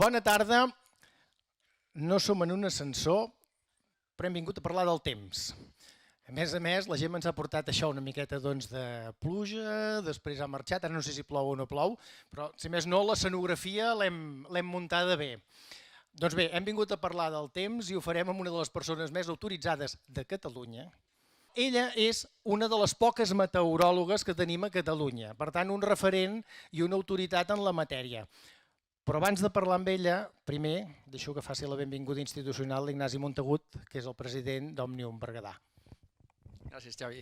Bona tarda. No som en un ascensor, però hem vingut a parlar del temps. A més, la Gemma ens ha portat això una miqueta de pluja, després ha marxat, ara no sé si plou o no plou, però si més no l'escenografia l'hem muntada bé. Doncs bé, hem vingut a parlar del temps i ho farem amb una de les persones més autoritzades de Catalunya. Ella és una de les poques meteoròlogues que tenim a Catalunya, per tant un referent i una autoritat en la matèria. Però abans de parlar amb ella, primer deixo que faci la benvinguda institucional l'Ignasi Montagut, que és el president d'Òmnium Berguedà. Gràcies, Xavi.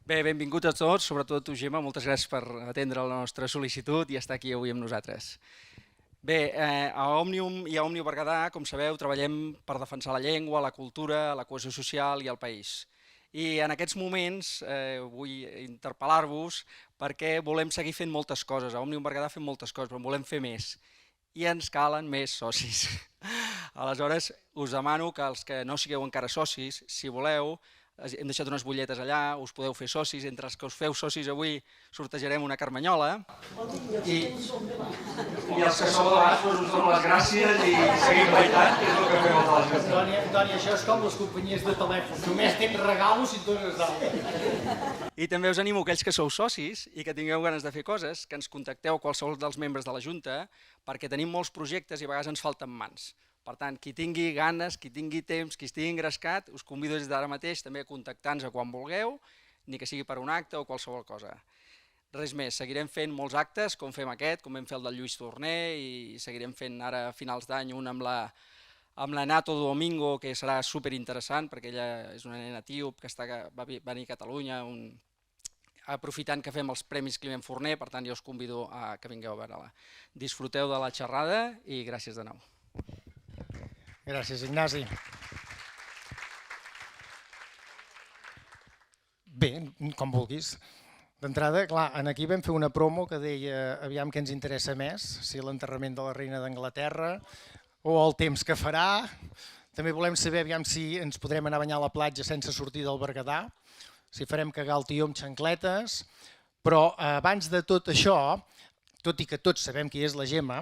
Bé, benvinguts a tots, sobretot a tu, Gemma, moltes gràcies per atendre la nostra sol·licitud i estar aquí avui amb nosaltres. Bé, a Òmnium i a Òmnium Berguedà, com sabeu, treballem per defensar la llengua, la cultura, la cohesió social i el país. I en aquests moments vull interpel·lar-vos perquè volem seguir fent moltes coses. A Òmnium Berguedà fem moltes coses, però en volem fer més. I ens calen més socis. Aleshores, us demano que els que no sigueu encara socis, si voleu, hem deixat unes butlletes allà, us podeu fer socis. Entre els que us feu socis avui sortejarem una carmanyola. I els que sou de baix us dono les gràcies i seguim baitant, que és el que fem a les gràcies. Antoni, això és com les companyies de telèfon. Només tens regalos i et dones d'alta. I també us animo aquells que sou socis i que tingueu ganes de fer coses, que ens contacteu qualsevol dels membres de la Junta, perquè tenim molts projectes i a vegades ens falten mans. Per tant, qui tingui ganes, qui tingui temps, qui estigui engrescat, us convido des d'ara mateix també a contactar-nos quan vulgueu, ni que sigui per un acte o qualsevol cosa. Res més, seguirem fent molts actes, com fem aquest, com vam fer el del Lluís Torner, i seguirem fent ara a finals d'any un amb la Nato Domingo, que serà superinteressant, perquè ella és una nena etíop que va venir a Catalunya, aprofitant que fem els Premis Climent Forner, per tant jo us convido a que vingueu a veure-la. Disfruteu de la xerrada i gràcies de nou. Gràcies, Ignasi. Bé, com vulguis. D'entrada, clar, aquí vam fer una promo que deia aviam què ens interessa més, si l'enterrament de la reina d'Anglaterra o el temps que farà. També volem saber aviam si ens podrem anar a banyar a la platja sense sortir del Berguedà, si farem cagar el tió amb xancletes, però abans de tot això, tot i que tots sabem qui és la Gemma,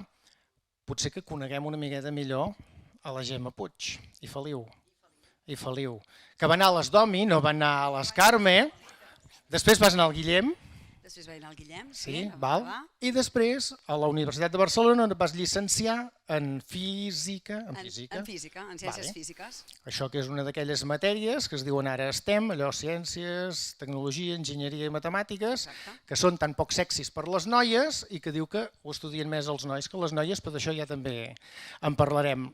potser que coneguem una miqueta millor a la Gemma Puig i Feliu, que va anar a les Domi, no va anar a les Carme, després vas anar al Guillem, Després va anar al Guillem, sí, val. I després a la Universitat de Barcelona on vas llicenciar en física. En ciències físiques. Això que és una d'aquelles matèries que es diuen ara STEM, allò ciències, tecnologia, enginyeria i matemàtiques, que són tan poc sexis per les noies i que diu que ho estudien més els nois que les noies, però d'això ja també en parlarem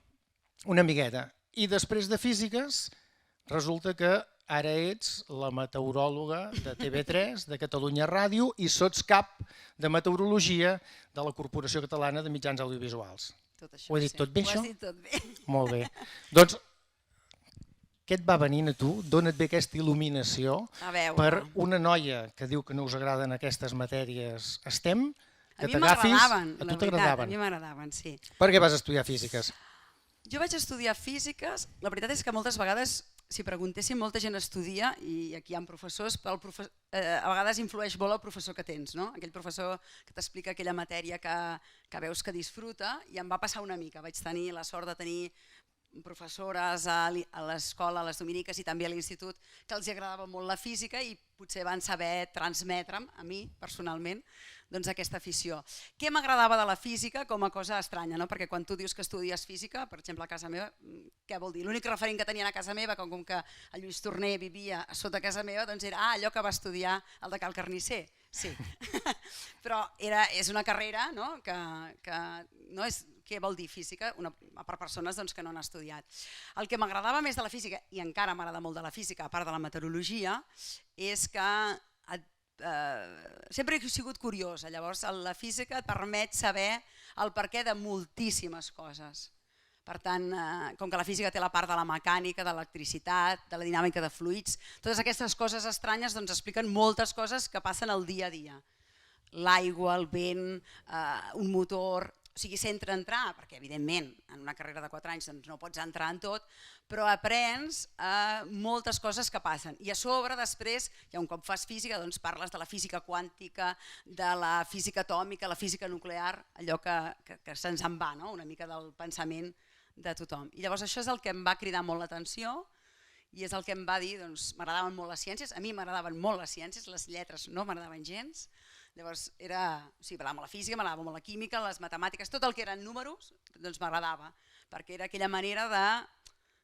una miqueta. I després de físiques resulta que ara ets la meteoròloga de TV3, de Catalunya Ràdio i sots cap de meteorologia de la Corporació Catalana de Mitjans Audiovisuals. Ho he dit tot bé, això? Ho has dit tot bé. Molt bé. Doncs, què et va venint a tu? D'on et ve aquesta il·luminació per una noia que diu que no us agraden aquestes matèries STEM, que t'agafis... A tu t'agradaven? A mi m'agradaven, sí. Per què vas estudiar físiques? Jo vaig estudiar físiques, la veritat és que moltes vegades, si preguntéssim, molta gent estudia, i aquí hi ha professors, però a vegades influeix molt el professor que tens, no? Aquell professor que t'explica aquella matèria que veus que disfruta, i em va passar una mica. Vaig tenir la sort de tenir professores a l'escola, a les dominiques i també a l'institut, que els agradava molt la física i potser van saber transmetre'm, a mi personalment, aquesta afició. Què m'agradava de la física com a cosa estranya, perquè quan tu dius que estudies física, per exemple a casa meva, què vol dir? L'únic referent que tenien a casa meva, com que el Lluís Torner vivia a sota casa meva, doncs era allò que va estudiar el de Cal Carnisser. Sí, però és una carrera que no és... Què vol dir física per persones que no han estudiat. El que m'agradava més de la física, i encara m'agrada molt de la física, a part de la meteorologia, és que sempre he sigut curiosa. Llavors la física et permet saber el perquè de moltíssimes coses. Per tant, com que la física té la part de la mecànica, de l'electricitat, de la dinàmica de fluids, totes aquestes coses estranyes expliquen moltes coses que passen al dia a dia. L'aigua, el vent, un motor, o sigui, sense entrar, perquè evidentment en una carrera de 4 anys no pots entrar en tot, però aprens moltes coses que passen. I a sobre, després, ja un cop fas física, doncs parles de la física quàntica, de la física atòmica, la física nuclear, allò que se'ns en va, no? Una mica del pensament de tothom. I llavors això és el que em va cridar molt l'atenció i és el que em va dir, doncs m'agradaven molt les ciències, a mi m'agradaven molt les ciències, les lletres no m'agradaven gens, llavors m'agradava molt la física, m'agradava molt la química, les matemàtiques, tot el que eren números doncs m'agradava, perquè era aquella manera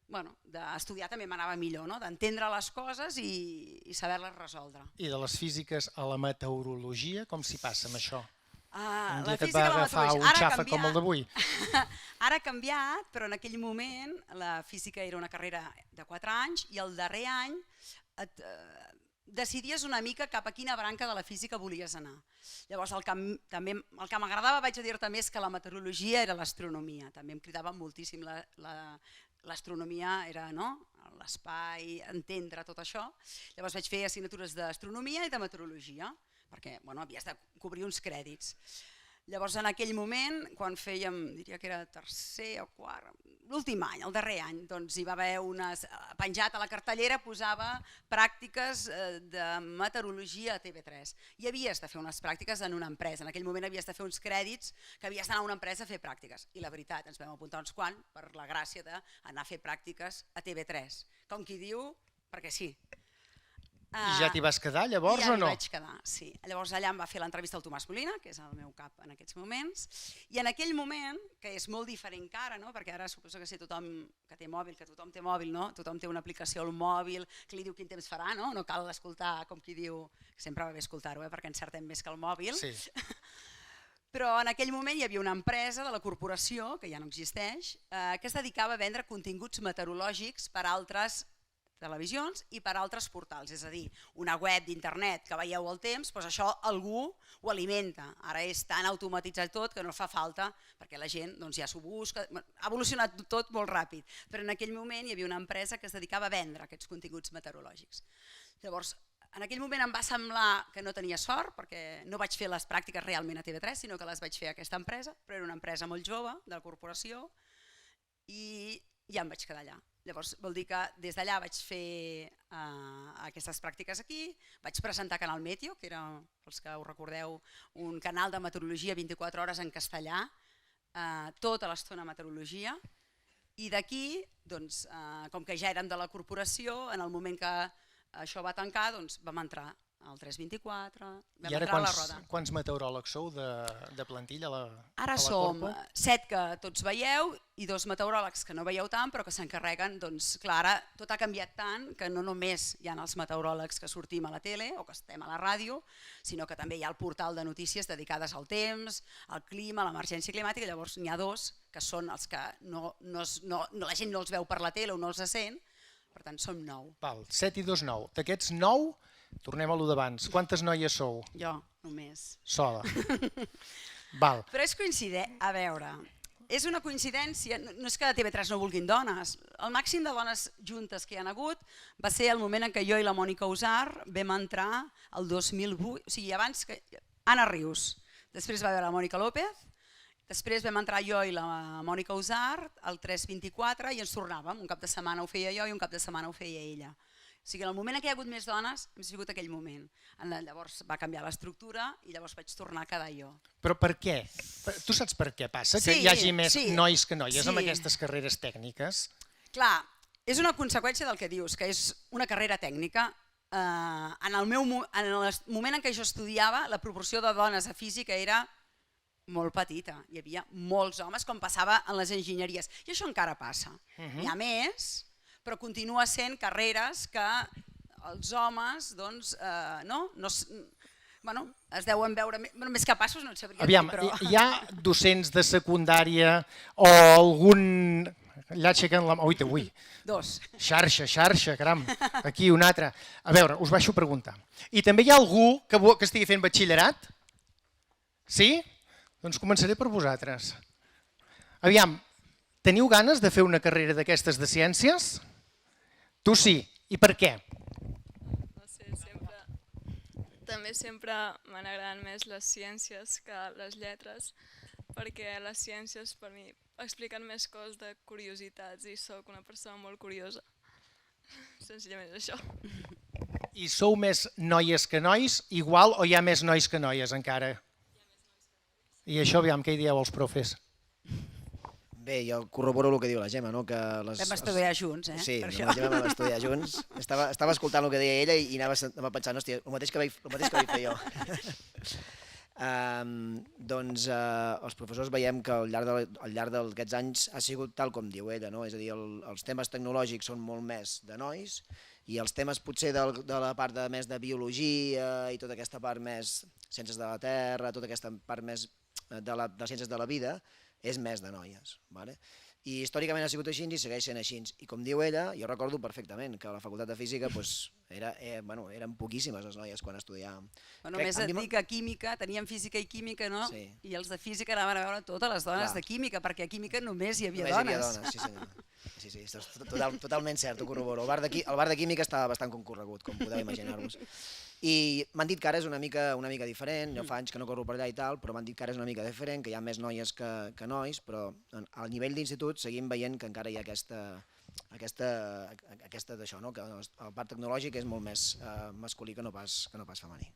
d'estudiar també m'anava millor, d'entendre les coses i saber-les resoldre. I de les físiques a la meteorologia, com s'hi passa amb això? Un dia La que et física va i la agafar un meteorologia. xafa com el d'avui. Ara ha canviat, però en aquell moment la física era una carrera de 4 anys i el darrer any decidies una mica cap a quina branca de la física volies anar. Llavors el que m'agradava, vaig a dir-te més, que la meteorologia era l'astronomia. També em cridava moltíssim l'astronomia, era l'espai, entendre tot això. Llavors vaig fer assignatures d'astronomia i de meteorologia, perquè havies de cobrir uns crèdits. Llavors en aquell moment, quan fèiem, diria que era tercer o quart, l'últim any, el darrer any, doncs hi va haver penjat a la cartellera, posava pràctiques de meteorologia a TV3. I havies de fer unes pràctiques en una empresa, en aquell moment havies de fer uns crèdits que havies d'anar a una empresa a fer pràctiques. I la veritat, ens vam apuntar uns quants per la gràcia d'anar a fer pràctiques a TV3. Com qui diu, perquè sí. I ja t'hi vas quedar llavors o no? Ja m'hi vaig quedar, sí. Llavors allà em va fer l'entrevista el Tomàs Molina, que és el meu cap en aquests moments, i en aquell moment, que és molt diferent que ara, perquè ara suposo que sé tothom que té mòbil, que tothom té mòbil, tothom té una aplicació al mòbil que li diu quin temps farà, no cal escoltar com qui diu, sempre va bé escoltar-ho perquè encertem més que el mòbil, però en aquell moment hi havia una empresa de la corporació, que ja no existeix, que es dedicava a vendre continguts meteorològics per a altres televisions i per altres portals, és a dir, una web d'internet que veieu el temps, doncs això algú ho alimenta. Ara és tan automatitzat tot que no fa falta, perquè la gent ja s'ho busca, ha evolucionat tot molt ràpid, però en aquell moment hi havia una empresa que es dedicava a vendre aquests continguts meteorològics. Llavors, en aquell moment em va semblar que no tenia sort, perquè no vaig fer les pràctiques realment a TV3, sinó que les vaig fer a aquesta empresa, però era una empresa molt jove, de la corporació, i ja em vaig quedar allà. Llavors vol dir que des d'allà vaig fer aquestes pràctiques aquí, vaig presentar Canal Meteo, que era, pels que us recordeu, un canal de meteorologia 24 hores en castellà, tota l'estona meteorologia, i d'aquí, com que ja érem de la corporació, en el moment que això va tancar, vam entrar al 324, vam entrar a la roda. I ara quants meteoròlegs sou de plantilla a la Corpo? Ara som 7 que tots veieu i 2 meteoròlegs que no veieu tant però que s'encarreguen, clar, ara tot ha canviat tant que no només hi ha els meteoròlegs que sortim a la tele o que estem a la ràdio, sinó que també hi ha el portal de notícies dedicades al temps, al clima, a l'emergència climàtica, llavors n'hi ha 2 que són els que la gent no els veu per la tele o no els sent, per tant som 9. 7 i 2, 9. D'aquests 9, tornem a lo d'abans. Quantes noies sou? Jo, només. Sola. Però és coincident, a veure, és una coincidència, no és que a TV3 no vulguin dones, el màxim de dones juntes que hi ha hagut va ser el moment en què jo i la Mònica Usar vam entrar el 2008, o sigui, abans que Anna Rius, després va haver la Mònica López, després vam entrar jo i la Mònica Usar al 324 i ens tornàvem, un cap de setmana ho feia jo i un cap de setmana ho feia ella. O sigui, en el moment en què hi ha hagut més dones, hem sigut aquell moment. Llavors va canviar l'estructura i llavors vaig tornar a quedar jo. Però per què? Tu saps per què passa? Que hi hagi més nois que noies amb aquestes carreres tècniques? Clar, és una conseqüència del que dius, que és una carrera tècnica. En el moment en què jo estudiava, la proporció de dones a física era molt petita. Hi havia molts homes, com passava en les enginyeries. I això encara passa. N'hi ha més, però continua sent carreres que els homes es deuen veure més capaços, no et sabria dir. Aviam, hi ha docents de secundària o algun... Allà aixequen la mà... Ui, 2. Xarxa, caram, aquí un altre. A veure, us baixo a preguntar. I també hi ha algú que estigui fent batxillerat? Sí? Doncs començaré per vosaltres. Aviam, teniu ganes de fer una carrera d'aquestes de ciències? Tu sí. I per què? No sé, també sempre m'han agradat més les ciències que les lletres, perquè les ciències per mi expliquen més coses de curiositats i sóc una persona molt curiosa. Senzillament és això. I sou més noies que nois, igual, o hi ha més nois que noies encara? I això, aviam, què hi dieu els profes? Bé, jo corroboro el que diu la Gemma, no? Que Vam estudiar junts, Sí, per la això. Gemma vam estudiar junts. Estava escoltant el que deia ella i anava pensant, hòstia, el mateix que vaig fer jo. Doncs els professors veiem que al llarg d'aquests anys ha sigut tal com diu ella, no? És a dir, els temes tecnològics són molt més de nois i els temes potser de la part més de biologia i tota aquesta part més ciències de la terra, tota aquesta part més de ciències de la vida, és més de noies. I històricament ha sigut així i segueix sent així. I com diu ella, jo recordo perfectament que a la facultat de física eren poquíssimes les noies quan estudiàvem. Només et dic que a química, teníem física i química, no? Sí. I els de física anaven a veure totes les dones de química, perquè a química només hi havia Només hi dones. havia dones, sí senyor. Sí, és totalment cert, ho corroboro. El bar de química estava bastant concorregut, com podeu imaginar-vos. I m'han dit que ara és una mica diferent, jo fa anys que no corro per allà i tal, però m'han dit que ara és una mica diferent, que hi ha més noies que nois, però al nivell d'institut seguim veient que encara hi ha aquesta d'això, no? Que el part tecnològic és molt més masculí que no pas femení.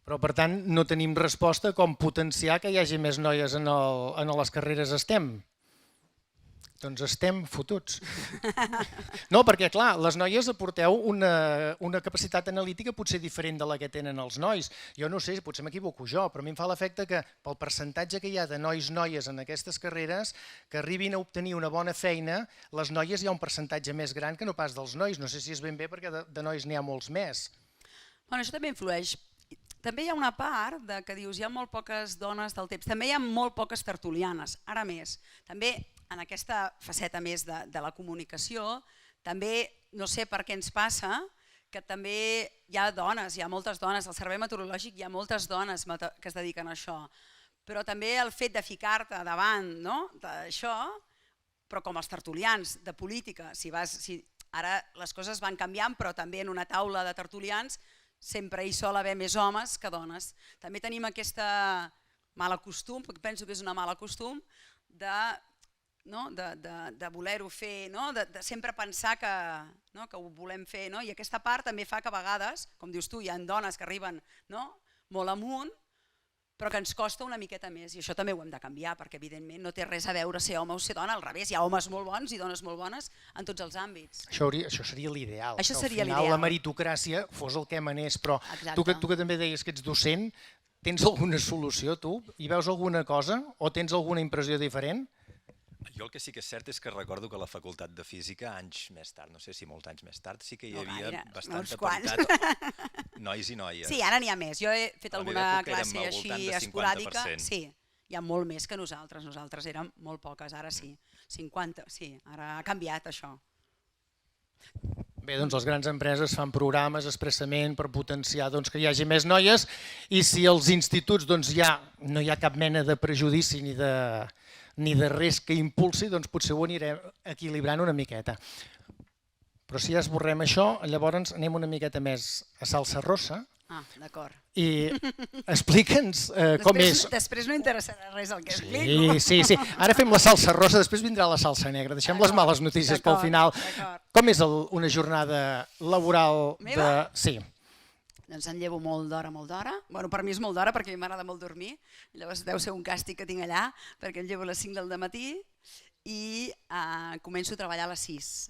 Però, per tant, no tenim resposta com potenciar que hi hagi més noies en les carreres STEM. Doncs estem fotuts. No, perquè, clar, les noies aporteu una capacitat analítica potser diferent de la que tenen els nois. Jo no sé, potser m'equivoco jo, però a mi em fa l'efecte que pel percentatge que hi ha de nois-noies en aquestes carreres, que arribin a obtenir una bona feina, les noies hi ha un percentatge més gran que no pas dels nois. No sé si és ben bé perquè de nois n'hi ha molts més. Bueno, això també influeix. També hi ha una part que dius hi ha molt poques dones del temps, també hi ha molt poques tertulianes, ara més. També en aquesta faceta més de la comunicació, també no sé per què ens passa que també hi ha dones, hi ha moltes dones, al servei meteorològic hi ha moltes dones que es dediquen a això, però també el fet de ficar-te davant d'això, però com els tertulians de política, ara les coses van canviant, però també en una taula de tertulians sempre hi sol haver més homes que dones. També tenim aquesta mala costum, penso que és una mala costum, de voler-ho fer, de sempre pensar que ho volem fer, i aquesta part també fa que a vegades, com dius tu, hi ha dones que arriben molt amunt, però que ens costa una miqueta més, i això també ho hem de canviar, perquè evidentment no té res a veure ser home o ser dona, al revés, hi ha homes molt bons i dones molt bones en tots els àmbits. Això seria l'ideal, Això que al seria final l'ideal. la meritocràcia fos el que manés, però Exacte. tu que també deies que ets docent, tens alguna solució tu? Hi veus alguna cosa o tens alguna impressió diferent? Jo el que sí que és cert és que recordo que a la facultat de física, anys més tard, no sé si molts anys més tard, sí que hi havia bastanta paritat, nois i noies. Sí, ara n'hi ha més. Jo he fet A la alguna meva època classe érem al així voltant de esporàdica. 50%. Sí, hi ha molt més que nosaltres. Nosaltres érem molt poques, ara sí. 50, sí, ara ha canviat això. Bé, doncs les grans empreses fan programes expressament per potenciar que hi hagi més noies i si als instituts no hi ha cap mena de prejudici ni de res que impulsi, doncs potser ho anirem equilibrant una miqueta. Però si ja esborrem això, llavors anem una miqueta més a salsa rossa Ah, d'acord. i explica'ns com és. Després no interessarà res el que explico. Sí. Ara fem la salsa rossa, després vindrà la salsa negra. Deixem les males notícies pel final. Com és una jornada laboral? Meva? Sí. Doncs em llevo molt d'hora. Bueno, per mi és molt d'hora perquè a mi m'agrada molt dormir. Llavors deu ser un càstig que tinc allà perquè em llevo a les 5 del matí i començo a treballar a les 6.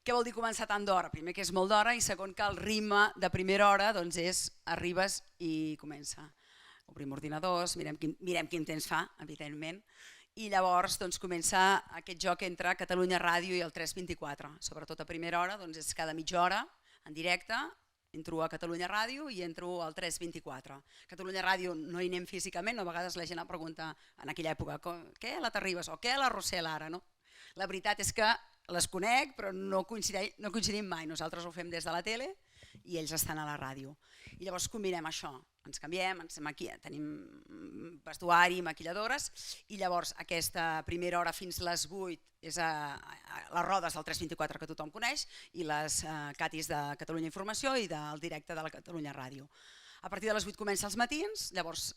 Què vol dir començar tant d'hora? Primer que és molt d'hora i segon que el ritme de primera hora és arribes i comença. Obrim ordinadors, mirem quin temps fa, evidentment, i llavors comença aquest joc entre Catalunya Ràdio i el 324. Sobretot a primera hora és cada mitja hora en directe, entro a Catalunya Ràdio i entro al 324. Catalunya Ràdio no hi anem físicament, a vegades la gent em pregunta en aquella època què a la Terribas o què a la Rossell ara, no? La veritat és que les conec, però no coincidim mai. Nosaltres ho fem des de la tele i ells estan a la ràdio. I llavors combinem això. Ens canviem, tenim vestuari, maquilladores, i llavors aquesta primera hora fins les 8 és les rodes del 324 que tothom coneix i les catis de Catalunya Informació i del directe de la Catalunya Ràdio. A partir de les 8 comença els matins, llavors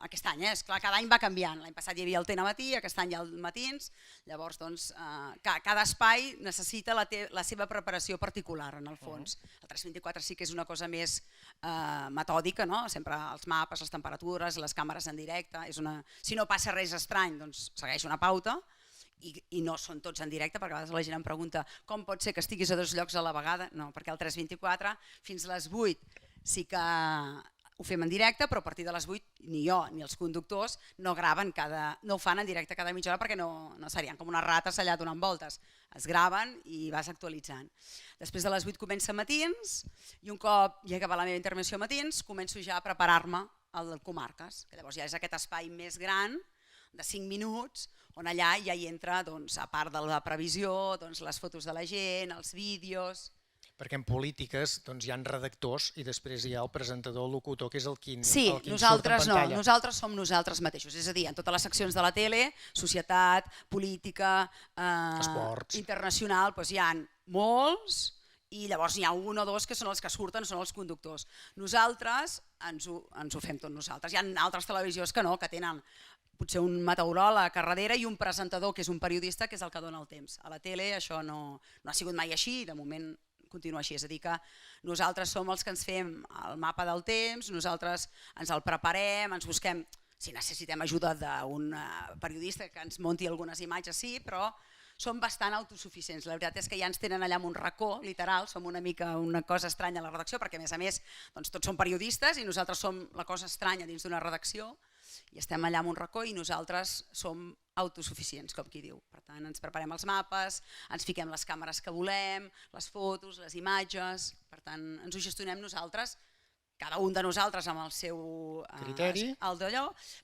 aquest any, és clar, cada any va canviant. L'any passat hi havia el TEN a matí, aquest any hi ha el matins, llavors doncs, cada espai necessita la seva preparació particular en el fons. El 324 sí que és una cosa més metòdica, no? Sempre els mapes, les temperatures, les càmeres en directe, si no passa res estrany doncs segueix una pauta, i no són tots en directe, perquè a vegades la gent em pregunta com pot ser que estiguis a 2 llocs a la vegada. No, perquè el 324 fins a les 8 sí que ho fem en directe, però a partir de les 8 ni jo ni els conductors no graven, no ho fan en directe cada mitja hora perquè no serien com unes rates allà donant voltes. Es graven i vas actualitzant. Després de les 8 comença matins i un cop ja acaba la meva intervenció a matins començo ja a preparar-me al Comarques, que llavors ja és aquest espai més gran de 5 minuts, on allà ja hi entra, a part de la previsió, les fotos de la gent, els vídeos... Perquè en polítiques hi ha redactors i després hi ha el presentador, el locutor, que és el qui Sí, nosaltres no, nosaltres som nosaltres mateixos, és a dir, en totes les seccions de la tele, societat, política, esports, internacional, hi ha molts i llavors n'hi ha un o dos que són els que surten, són els conductors. Nosaltres ens ho fem tot nosaltres. Hi ha altres televisions que no, que tenen potser un meteoròleg a darrere i un presentador que és un periodista que és el que dona el temps. A la tele això no ha sigut mai així, de moment continua així, és a dir que nosaltres som els que ens fem el mapa del temps, nosaltres ens el preparem, ens busquem, si necessitem ajuda d'un periodista que ens munti algunes imatges, sí, però som bastant autosuficients. La veritat és que ja ens tenen allà en un racó, literal, som una mica una cosa estranya a la redacció, perquè a més tots som periodistes i nosaltres som la cosa estranya dins d'una redacció i estem allà en un racó i nosaltres som autosuficients, com qui diu. Per tant, ens preparem els mapes, ens fiquem les càmeres que volem, les fotos, les imatges, per tant, ens ho gestionem nosaltres, cada un de nosaltres amb el seu criteri,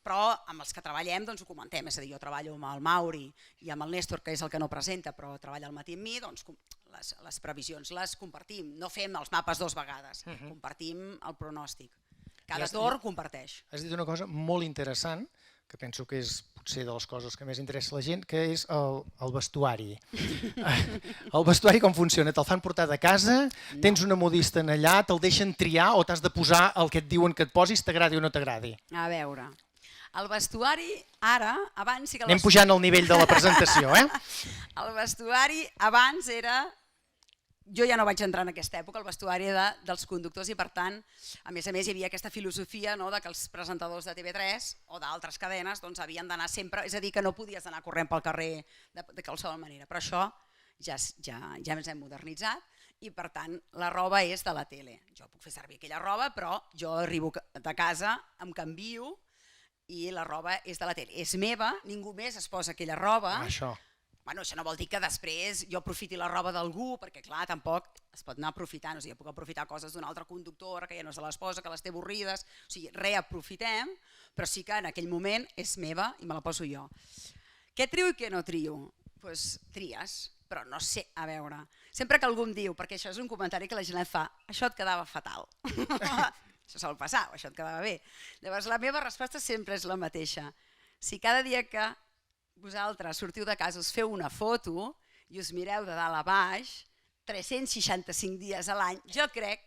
però amb els que treballem ho comentem, és a dir, jo treballo amb el Mauri i amb el Néstor, que és el que no presenta, però treballa al matí amb mi, les previsions les compartim, no fem els mapes 2 vegades, compartim el pronòstic. Cada torn comparteix. Has dit una cosa molt interessant, que penso que és potser de les coses que més interessa a la gent, que és el vestuari. El vestuari com funciona? Te'l fan portar de casa, tens una modista allà, te'l deixen triar o t'has de posar el que et diuen que et posis, t'agradi o no t'agradi? A veure, el vestuari ara, abans... Anem pujant el nivell de la presentació, eh? El vestuari abans era... Jo ja no vaig entrar en aquesta època, el vestuari era dels conductors i per tant, a més hi havia aquesta filosofia que els presentadors de TV3 o d'altres cadenes havien d'anar sempre, és a dir, que no podies anar corrent pel carrer de qualsevol manera, però això ja ens hem modernitzat i per tant la roba és de la tele. Jo puc fer servir aquella roba, però jo arribo de casa, em canvio i la roba és de la tele. És meva, ningú més es posa aquella roba. Això no vol dir que després jo aprofiti la roba d'algú, perquè clar, tampoc es pot anar aprofitant, o sigui, puc aprofitar coses d'una altra conductora que ja no se les posa, que les té avorrides, o sigui, reaprofitem, però sí que en aquell moment és meva i me la poso jo. Què trio i què no trio? Doncs tries, però no sé, a veure, sempre que algú em diu, perquè això és un comentari que la gent et fa, això et quedava fatal, això sol passar, o això et quedava bé. Llavors la meva resposta sempre és la mateixa, si cada dia que vosaltres sortiu de casa, us feu una foto i us mireu de dalt a baix, 365 dies a l'any, jo crec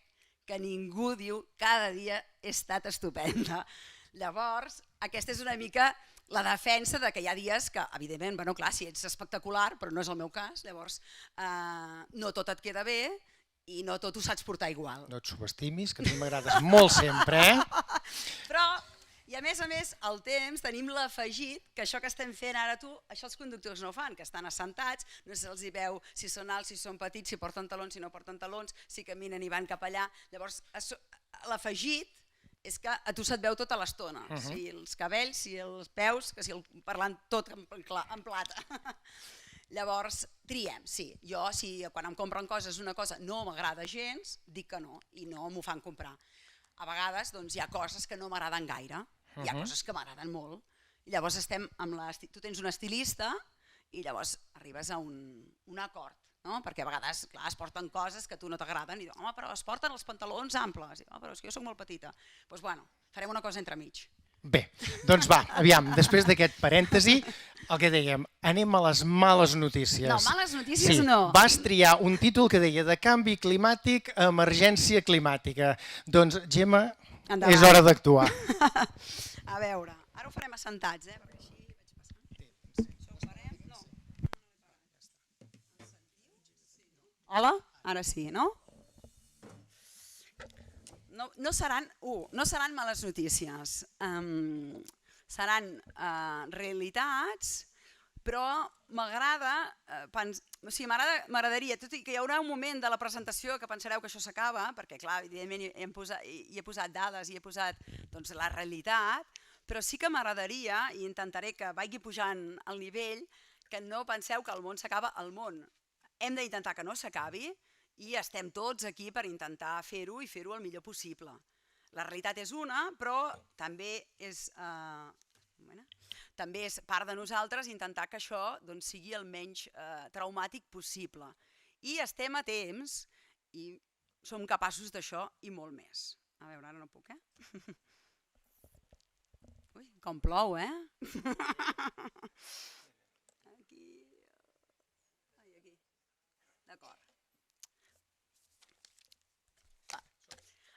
que ningú diu cada dia he estat estupenda. Llavors, aquesta és una mica la defensa de que hi ha dies que, evidentment, clar, si ets espectacular, però no és el meu cas, llavors no tot et queda bé i no tot ho saps portar igual. No et subestimis, que a mi m'agrades molt sempre, eh? Però... I a més, el temps, tenim l'afegit que això que estem fent ara tu, això els conductors no fan, que estan assentats, no se'ls hi veu si són alts, si són petits, si porten talons, si no porten talons, si caminen i van cap allà. Llavors, l'afegit és que a tu se't veu tota l'estona, si els cabells, si els peus, que si parlant tot en plata. Llavors, triem, sí. Jo, si quan em compren coses una cosa no m'agrada gens, dic que no, i no m'ho fan comprar. A vegades hi ha coses que no m'agraden gaire, hi ha coses que m'agraden molt, i llavors tu tens un estilista i llavors arribes a un acord, perquè a vegades es porten coses que a tu no t'agraden i dius, home, però es porten els pantalons amples, però és que jo soc molt petita. Doncs bueno, farem una cosa entremig. Bé, doncs va, aviam, després d'aquest parèntesi, el que dèiem, anem a les males notícies. No, males notícies no. Vas triar un títol que deia de canvi climàtic a emergència climàtica. Doncs, Gemma, Endavant. És hora d'actuar. A veure, ara ho farem assentats, perquè així vaig passant. Això ho farem? No. Hola? Ara sí, no? No seran males notícies, seran realitats, però m'agradaria, tot i que hi haurà un moment de la presentació que pensareu que això s'acaba, perquè clar, evidentment hi he posat dades i he posat la realitat, però sí que m'agradaria, i intentaré que vagi pujant el nivell, que no penseu que el món s'acaba al món. Hem d'intentar que no s'acabi, i estem tots aquí per intentar fer-ho i fer-ho el millor possible. La realitat és una, però també és part de nosaltres intentar que això sigui el menys traumàtic possible. I estem a temps i som capaços d'això i molt més. A veure, ara no puc, Ui, com plou, Aquí. D'acord.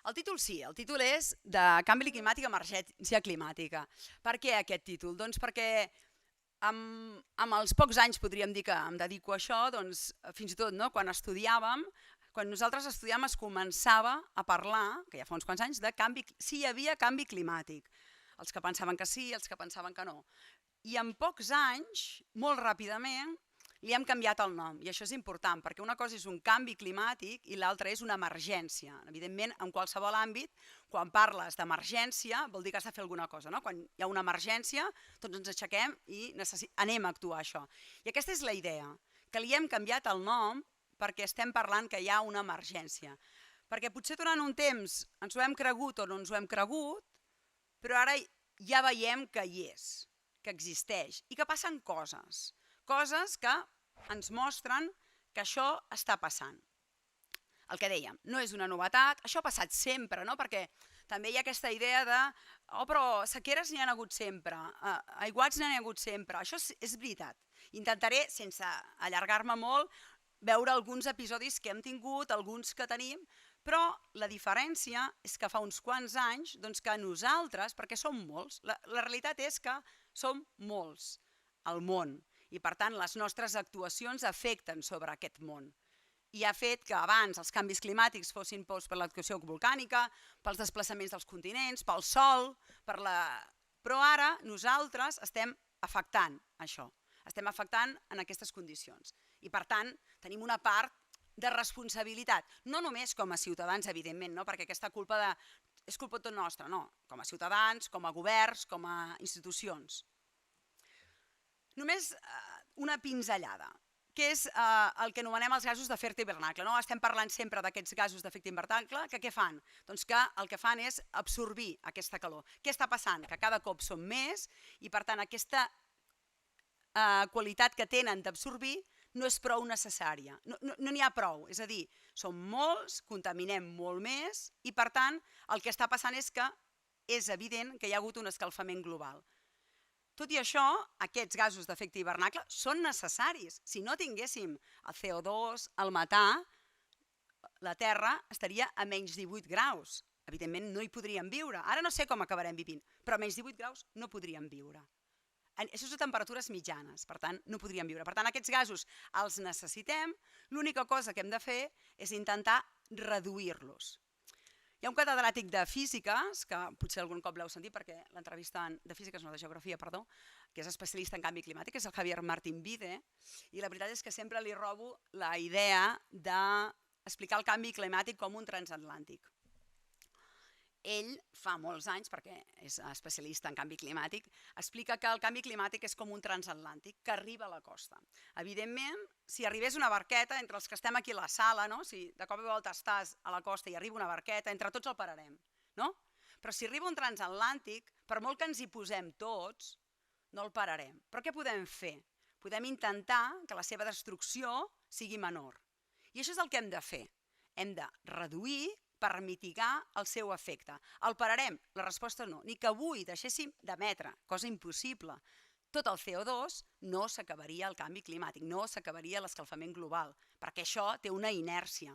El títol sí, el títol és de Canvi climàtic, emergència climàtica. Per què aquest títol? Doncs perquè amb els pocs anys podríem dir que em dedico a això, fins i tot quan estudiàvem, quan nosaltres estudiàvem es començava a parlar, que ja fa uns quants anys, de si hi havia canvi climàtic. Els que pensaven que sí, els que pensaven que no. I en pocs anys, molt ràpidament, li hem canviat el nom, i això és important, perquè una cosa és un canvi climàtic i l'altra és una emergència. Evidentment, en qualsevol àmbit, quan parles d'emergència, vol dir que has de fer alguna cosa. Quan hi ha una emergència, tots ens aixequem i anem a actuar això. I aquesta és la idea, que li hem canviat el nom perquè estem parlant que hi ha una emergència. Perquè potser durant un temps ens ho hem cregut o no ens ho hem cregut, però ara ja veiem que hi és, que existeix i que passen coses. Coses que ens mostren que això està passant. El que dèiem, no és una novetat, això ha passat sempre, perquè també hi ha aquesta idea de però sequeres n'hi ha hagut sempre, aiguats n'hi ha hagut sempre, això és veritat. Intentaré, sense allargar-me molt, veure alguns episodis que hem tingut, alguns que tenim, però la diferència és que fa uns quants anys que nosaltres, perquè som molts, la realitat és que som molts al món, i per tant les nostres actuacions afecten sobre aquest món. I ha fet que abans els canvis climàtics fossin per l'actuació volcànica, pels desplaçaments dels continents, pel sol, però ara nosaltres estem afectant això, estem afectant en aquestes condicions. I per tant tenim una part de responsabilitat, no només com a ciutadans, evidentment, perquè aquesta culpa és culpa tot nostra, no, com a ciutadans, com a governs, com a institucions. Només una pinzellada, que és el que anomenem els gasos d'efecte hivernacle. Estem parlant sempre d'aquests gasos d'efecte hivernacle, que què fan? Doncs que el que fan és absorbir aquesta calor. Què està passant? Que cada cop som més i per tant aquesta qualitat que tenen d'absorbir no és prou necessària, no n'hi ha prou, és a dir, som molts, contaminem molt més i per tant el que està passant és que és evident que hi ha hagut un escalfament global. Tot i això, aquests gasos d'efecte hivernacle són necessaris. Si no tinguéssim el CO2, el metà, la Terra estaria a menys 18 graus. Evidentment no hi podríem viure. Ara no sé com acabarem vivint, però a menys 18 graus no podríem viure. Això són temperatures mitjanes, per tant no podríem viure. Per tant aquests gasos els necessitem, l'única cosa que hem de fer és intentar reduir-los. Hi ha un catedràtic de físiques, que potser algun cop l'heu sentit perquè l'entrevista de físiques, no de geografia, perdó, que és especialista en canvi climàtic, que és el Javier Martín Vide, i la veritat és que sempre li robo la idea d'explicar el canvi climàtic com un transatlàntic. Ell, fa molts anys, perquè és especialista en canvi climàtic, explica que el canvi climàtic és com un transatlàntic que arriba a la costa. Evidentment, si arribés una barqueta, entre els que estem aquí a la sala, si de cop i volta estàs a la costa i arriba una barqueta, entre tots el pararem. Però si arriba un transatlàntic, per molt que ens hi posem tots, no el pararem. Però què podem fer? Podem intentar que la seva destrucció sigui menor. I això és el que hem de fer. Hem de reduir per mitigar el seu efecte. El pararem? La resposta no. Ni que avui deixéssim d'emetre, cosa impossible, tot el CO2, no s'acabaria el canvi climàtic, no s'acabaria l'escalfament global, perquè això té una inèrcia.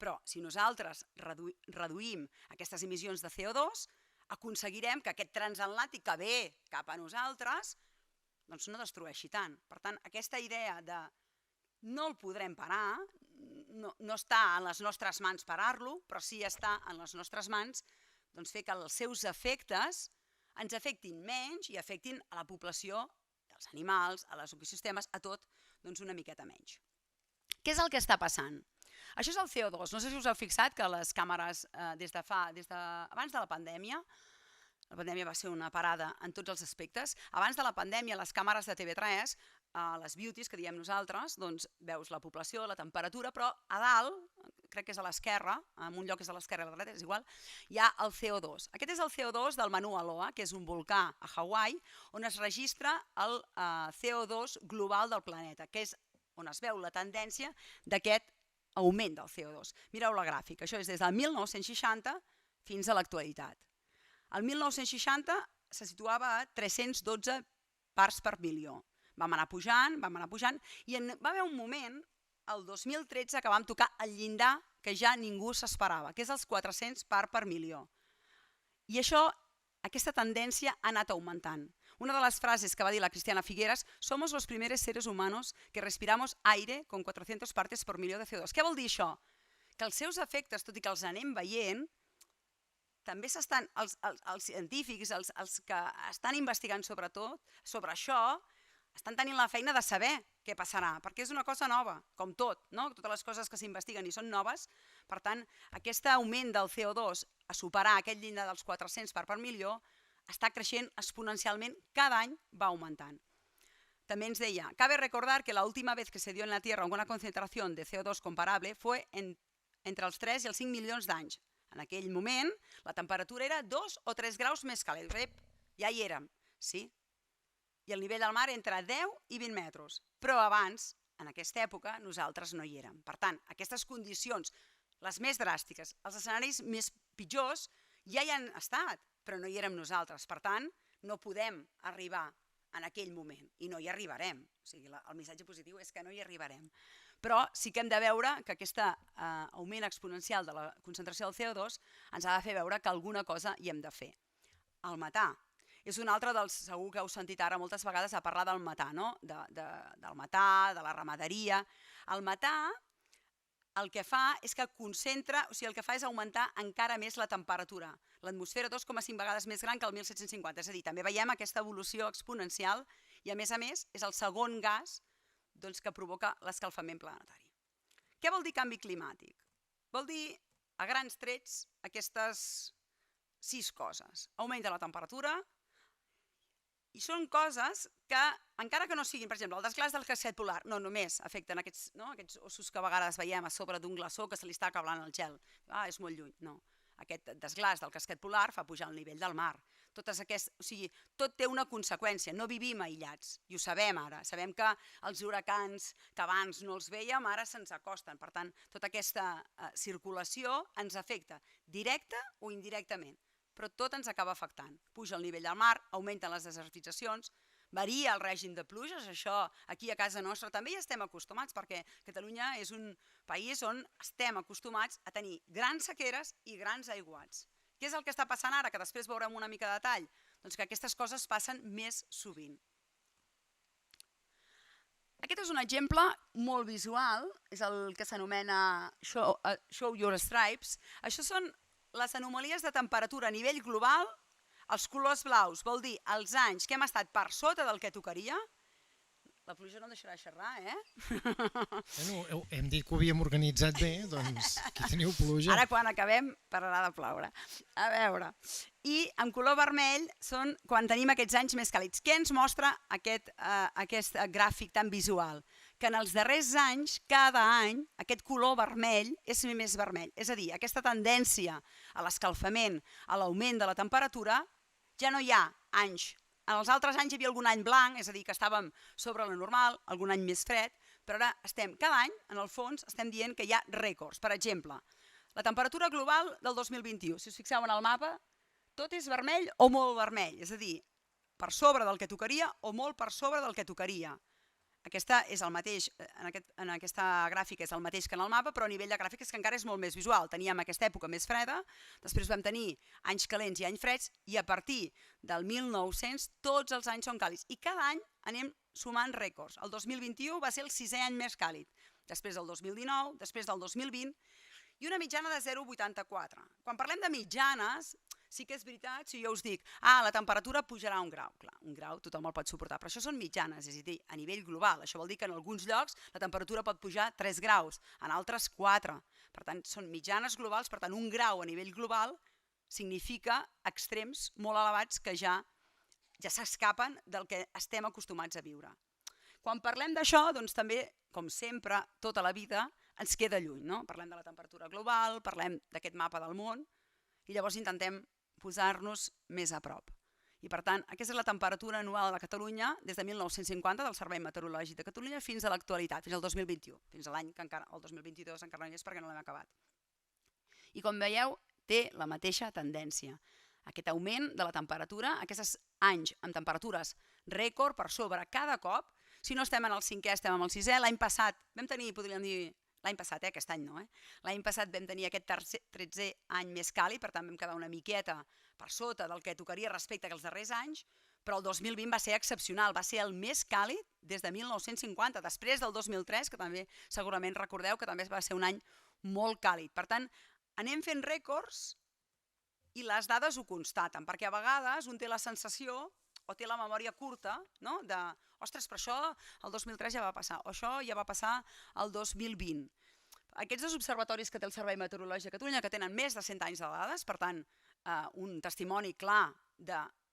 Però si nosaltres reduïm aquestes emissions de CO2, aconseguirem que aquest transatlàntic que ve cap a nosaltres doncs no destrueixi tant. Per tant, aquesta idea de no el podrem parar, no està en les nostres mans parar-lo, però sí està en les nostres mans doncs, fer que els seus efectes ens afectin menys i afectin a la població, als animals, als ecosistemes, a tot doncs, una miqueta menys. Què és el que està passant? Això és el CO2. No sé si us heu fixat que les càmeres abans de la pandèmia va ser una parada en tots els aspectes, abans de la pandèmia les càmeres de TV3, les beauties que diem nosaltres, doncs veus la població, la temperatura, però a dalt, crec que és a l'esquerra, en un lloc és a l'esquerra i a la dreta, és igual, hi ha el CO2. Aquest és el CO2 del Mauna Loa, que és un volcà a Hawaii, on es registra el CO2 global del planeta, que és on es veu la tendència d'aquest augment del CO2. Mireu la gràfica, això és des del 1960 fins a l'actualitat. El 1960 se situava a 312 parts per milió. Vam anar pujant, i va haver un moment, el 2013, que vam tocar el llindar que ja ningú s'esperava, que és els 400 parts per milió. I aquesta tendència ha anat augmentant. Una de les frases que va dir la Cristiana Figueras, «Somos los primeros seres humanos que respiramos aire con 400 partes por milió de CO2». Què vol dir això? Que els seus efectes, tot i que els anem veient, també els científics, els que estan investigant sobretot sobre això, estan tenint la feina de saber què passarà, perquè és una cosa nova, com tot, totes les coses que s'investiguen i són noves. Per tant, aquest augment del CO2 a superar aquest llindar dels 400 parts per milió està creixent exponencialment, cada any va augmentant. También ens deia, cabe recordar que la última vez que se dio en la Tierra una concentración de CO2 comparable fue entre els 3 i els 5 milions d'anys. En aquell moment, la temperatura era 2 o 3 graus més càlida. Ja hi érem, sí? I el nivell del mar entre 10 i 20 metres. Però abans, en aquesta època, nosaltres no hi érem. Per tant, aquestes condicions, les més dràstiques, els escenaris més pitjors, ja hi han estat, però no hi érem nosaltres. Per tant, no podem arribar en aquell moment i no hi arribarem. O sigui, el missatge positiu és que no hi arribarem. Però sí que hem de veure que aquest augment exponencial de la concentració del CO2 ens ha de fer veure que alguna cosa hi hem de fer. El metà és un altre dels, segur que heu sentit ara moltes vegades a parlar del metà, no? Del metà, de la ramaderia. El metà el que fa és que concentra, o sigui, el que fa és augmentar encara més la temperatura. L'atmosfera 2,5 vegades més gran que el 1750, és a dir, també veiem aquesta evolució exponencial i a més, és el segon gas que provoca l'escalfament planetari. Què vol dir canvi climàtic? Vol dir, a grans trets, aquestes 6 coses. Augment de la temperatura, i són coses que, encara que no siguin, per exemple, el desglaç del casquet polar, no només afecten aquests ossos que a vegades veiem a sobre d'un glaçó que se li està acablant el gel. És molt lluny, no. Aquest desglaç del casquet polar fa pujar el nivell del mar. Tot té una conseqüència, no vivim aïllats, i ho sabem ara. Sabem que els huracans, que abans no els vèiem, ara se'ns acosten. Per tant, tota aquesta circulació ens afecta, directa o indirectament. Però tot ens acaba afectant. Puja el nivell del mar, augmenten les desertitzacions, varia el règim de pluges, això aquí a casa nostra també hi estem acostumats, perquè Catalunya és un país on estem acostumats a tenir grans sequeres i grans aiguats. Què és el que està passant ara, que després veurem una mica de detall? Doncs que aquestes coses passen més sovint. Aquest és un exemple molt visual, és el que s'anomena Show Your Stripes. Això són les anomalies de temperatura a nivell global. Els colors blaus vol dir els anys que hem estat per sota del que tocaria. La pluja no em deixarà xerrar, Bueno, hem dit que ho havíem organitzat bé, doncs aquí teniu pluja. Ara quan acabem pararà de ploure. A veure, i en color vermell són quan tenim aquests anys més càlids. Què ens mostra aquest gràfic tan visual? Que en els darrers anys, cada any, aquest color vermell és més vermell. És a dir, aquesta tendència a l'escalfament, a l'augment de la temperatura, ja no hi ha anys. En els altres anys hi havia algun any blanc, és a dir, que estàvem sobre la normal, algun any més fred, però ara estem, cada any, en el fons, estem dient que hi ha rècords. Per exemple, la temperatura global del 2021, si us fixeu en el mapa, tot és vermell o molt vermell, és a dir, per sobre del que tocaria o molt per sobre del que tocaria. aquesta és el mateix, en aquesta gràfica és el mateix que en el mapa, però a nivell de gràfica és que encara és molt més visual. Teníem aquesta època més freda, després vam tenir anys calents i anys freds, i a partir del 1900 tots els anys són càlids. I cada any anem sumant rècords. El 2021 va ser el 6è any més càlid, després del 2019, després del 2020, i una mitjana de 0,84. Quan parlem de mitjanes, sí que és veritat, si jo us dic, la temperatura pujarà un grau. Clar, un grau tothom el pot suportar, però això són mitjanes, és a dir, a nivell global. Això vol dir que en alguns llocs la temperatura pot pujar 3 graus, en altres 4. Per tant, són mitjanes globals, per tant, un grau a nivell global significa extrems molt elevats que ja s'escapen del que estem acostumats a viure. Quan parlem d'això, doncs també, com sempre, tota la vida ens queda lluny, no? Parlem de la temperatura global, parlem d'aquest mapa del món, i llavors intentem posar-nos més a prop. I per tant, aquesta és la temperatura anual de Catalunya des de 1950 del Servei Meteorològic de Catalunya fins a l'actualitat, fins al 2021, fins a l'any que encara, el 2022 encara no hi és perquè no l'hem acabat. I com veieu, té la mateixa tendència. Aquest augment de la temperatura, aquests anys amb temperatures rècord per sobre cada cop, si no estem en el 5è, estem en el 6è, l'any passat vam tenir, podríem dir, l'any passat, aquest any no, l'any passat vam tenir aquest 13è any més càlid, per tant vam quedar una miqueta per sota del que tocaria respecte als darrers anys, però el 2020 va ser excepcional, va ser el més càlid des de 1950, després del 2003, que també segurament recordeu que també va ser un any molt càlid. Per tant, anem fent rècords i les dades ho constaten, perquè a vegades un té la sensació o té la memòria curta, no? De, ostres, però això el 2003 ja va passar, o això ja va passar el 2020. Aquests dos observatoris que té el Servei Meteorològic de Catalunya, que tenen més de 100 anys de dades, per tant, un testimoni clar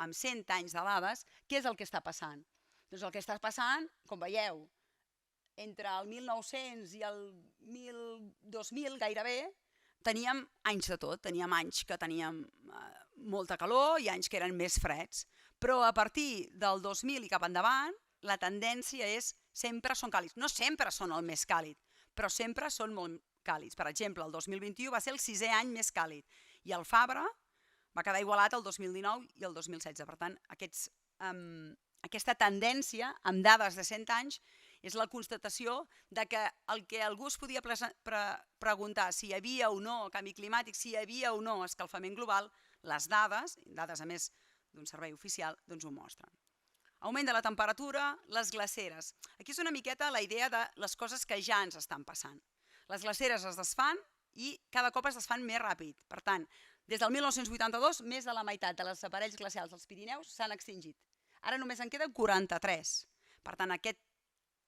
amb 100 anys de dades, què és el que està passant? Doncs el que està passant, com veieu, entre el 1900 i el 2000 gairebé, teníem anys de tot, teníem anys que teníem molta calor i anys que eren més freds, però a partir del 2000 i cap endavant la tendència és sempre són càlids. No sempre són el més càlid, però sempre són molt càlids. Per exemple, el 2021 va ser el 6è any més càlid i el Fabra va quedar igualat el 2019 i el 2016. Per tant, aquesta tendència amb dades de 100 anys és la constatació de que el que algú es podia preguntar si hi havia o no canvi climàtic, si hi havia o no escalfament global, les dades a més d'un servei oficial, doncs ho mostren. Augment de la temperatura, les glaceres. Aquí és una miqueta la idea de les coses que ja ens estan passant. Les glaceres es desfan i cada cop es desfan més ràpid. Per tant, des del 1982, més de la meitat dels aparells glacials dels Pirineus s'han extingit. Ara només en queden 43. Per tant, aquest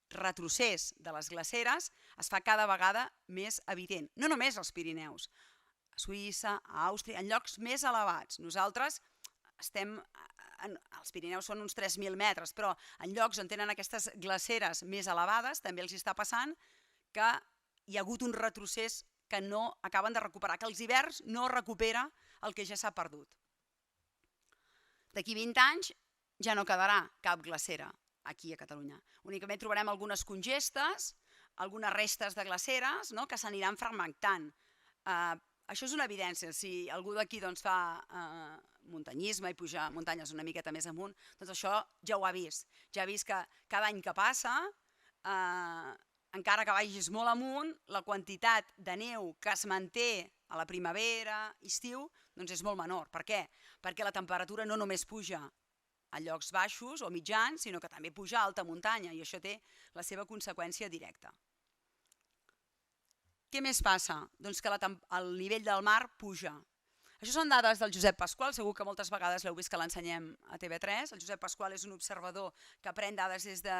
retrocés de les glaceres es fa cada vegada més evident. No només als Pirineus, a Suïssa, a Àustria, en llocs més elevats. Nosaltres els Pirineus són uns 3.000 metres, però en llocs on tenen aquestes glaceres més elevades també els està passant que hi ha hagut un retrocés que no acaben de recuperar, que els hiverns no recupera el que ja s'ha perdut. D'aquí 20 anys ja no quedarà cap glacera aquí a Catalunya. Únicament trobarem algunes congestes, algunes restes de glaceres que s'aniran fragmentant. Això és una evidència. Si algú d'aquí fa muntanyisme i pujar muntanyes una miqueta més amunt, doncs això ja ho ha vist. Ja ha vist que cada any que passa, encara que vagis molt amunt, la quantitat de neu que es manté a la primavera, estiu, doncs és molt menor. Per què? Perquè la temperatura no només puja a llocs baixos o mitjans, sinó que també puja a alta muntanya i això té la seva conseqüència directa. Què més passa? Doncs que el nivell del mar puja. Això són dades del Josep Pasqual, segur que moltes vegades l'heu vist que l'ensenyem a TV3. El Josep Pasqual és un observador que pren dades des de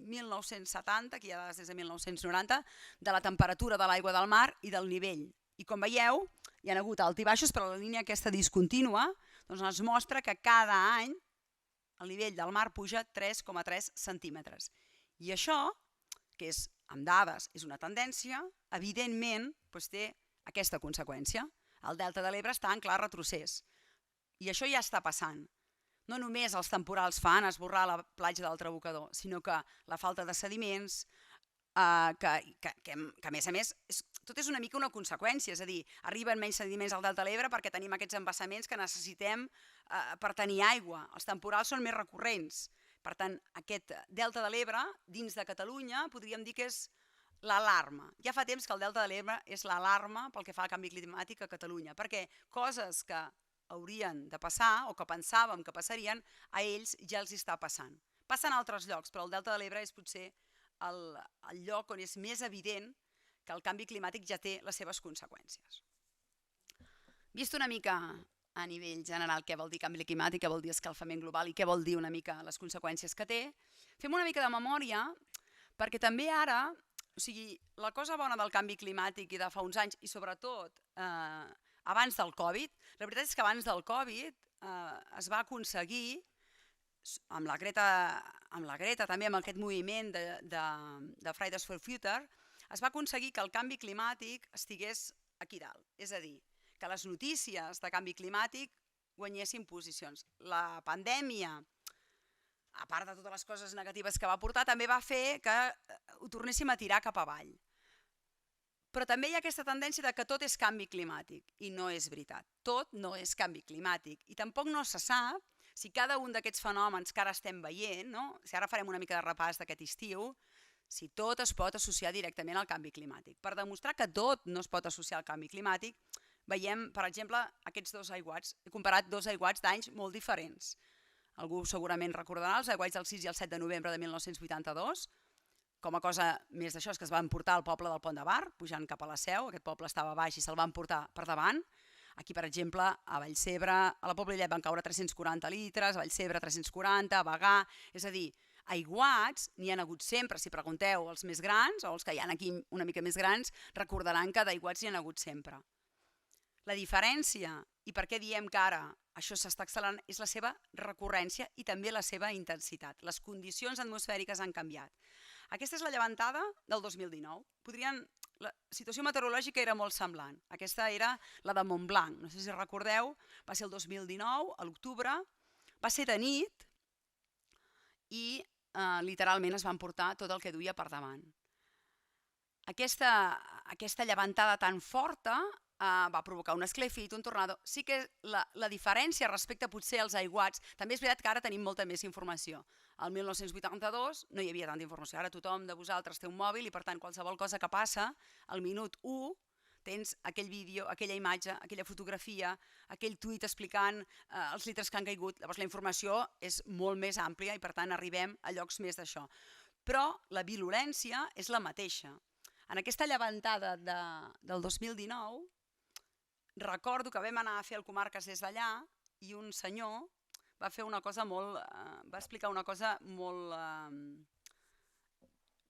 1970, aquí hi ha dades des de 1990, de la temperatura de l'aigua del mar i del nivell. I com veieu, hi ha hagut alt i baixos, però la línia aquesta discontínua ens mostra que cada any el nivell del mar puja 3,3 centímetres. I això, que és amb dades és una tendència, evidentment té aquesta conseqüència. El delta de l'Ebre està en clar retrocés. I això ja està passant. No només els temporals fan esborrar la platja del Trabucador, sinó que la falta de sediments, que a més, tot és una mica una conseqüència, és a dir, arriben menys sediments al delta de l'Ebre perquè tenim aquests embassaments que necessitem per tenir aigua. Els temporals són més recurrents, Per tant, aquest delta de l'Ebre, dins de Catalunya, podríem dir que és l'alarma. Ja fa temps que el delta de l'Ebre és l'alarma pel que fa al canvi climàtic a Catalunya, perquè coses que haurien de passar o que pensàvem que passarien, a ells ja els està passant. Passen a altres llocs, però el delta de l'Ebre és potser el lloc on és més evident que el canvi climàtic ja té les seves conseqüències. Vist una mica a nivell general què vol dir canvi climàtic, què vol dir escalfament global i què vol dir una mica les conseqüències que té, fem una mica de memòria perquè també ara, o sigui, la cosa bona del canvi climàtic i de fa uns anys i sobretot abans del Covid, la veritat és que abans del Covid es va aconseguir, amb la Greta també, amb aquest moviment de Fridays for Future, es va aconseguir que el canvi climàtic estigués aquí dalt, és a dir, que les notícies de canvi climàtic guanyessin posicions. La pandèmia, a part de totes les coses negatives que va portar, també va fer que ho tornéssim a tirar cap avall. Però també hi ha aquesta tendència de que tot és canvi climàtic, i no és veritat. Tot no és canvi climàtic, i tampoc no se sap si cada un d'aquests fenòmens que ara estem veient, si ara farem una mica de repàs d'aquest estiu, si tot es pot associar directament al canvi climàtic. Per demostrar que tot no es pot associar al canvi climàtic, veiem, per exemple, aquests dos aiguats. He comparat dos aiguats d'anys molt diferents. Algú segurament recordarà els aiguats del 6 i el 7 de novembre de 1982. Com a cosa més d'això és que es van portar al poble del Pont de Bar, pujant cap a la Seu. Aquest poble estava baix i se'l van portar per davant. Aquí, per exemple, a Vallcebre, a la Pobla Lillet van caure 340 litres, a Vallcebre 340, a Bagà... És a dir, aiguats n'hi ha hagut sempre. Si pregunteu als més grans, o els que hi ha aquí una mica més grans, recordaran que d'aiguats n'hi ha hagut sempre. La diferència, i per què diem que ara això s'està accelerant, és la seva recurrència i també la seva intensitat. Les condicions atmosfèriques han canviat. Aquesta és la llevantada del 2019. La situació meteorològica era molt semblant. Aquesta era la de Montblanc. No sé si recordeu, va ser el 2019, a l'octubre, va ser de nit i literalment es van portar tot el que duia per davant. Aquesta llevantada tan forta va provocar un esclefit, un tornado. Sí que la diferència respecte potser als aiguats, també és veritat que ara tenim molta més informació. El 1982 no hi havia tanta informació, ara tothom de vosaltres té un mòbil i per tant qualsevol cosa que passa, al minut 1 tens aquell vídeo, aquella imatge, aquella fotografia, aquell tuit explicant els litres que han caigut. Llavors la informació és molt més àmplia i per tant arribem a llocs més d'això. Però la virulència és la mateixa. En aquesta llevantada del 2019 recordo que vam anar a fer el Comarques des d'allà i un senyor va explicar una cosa molt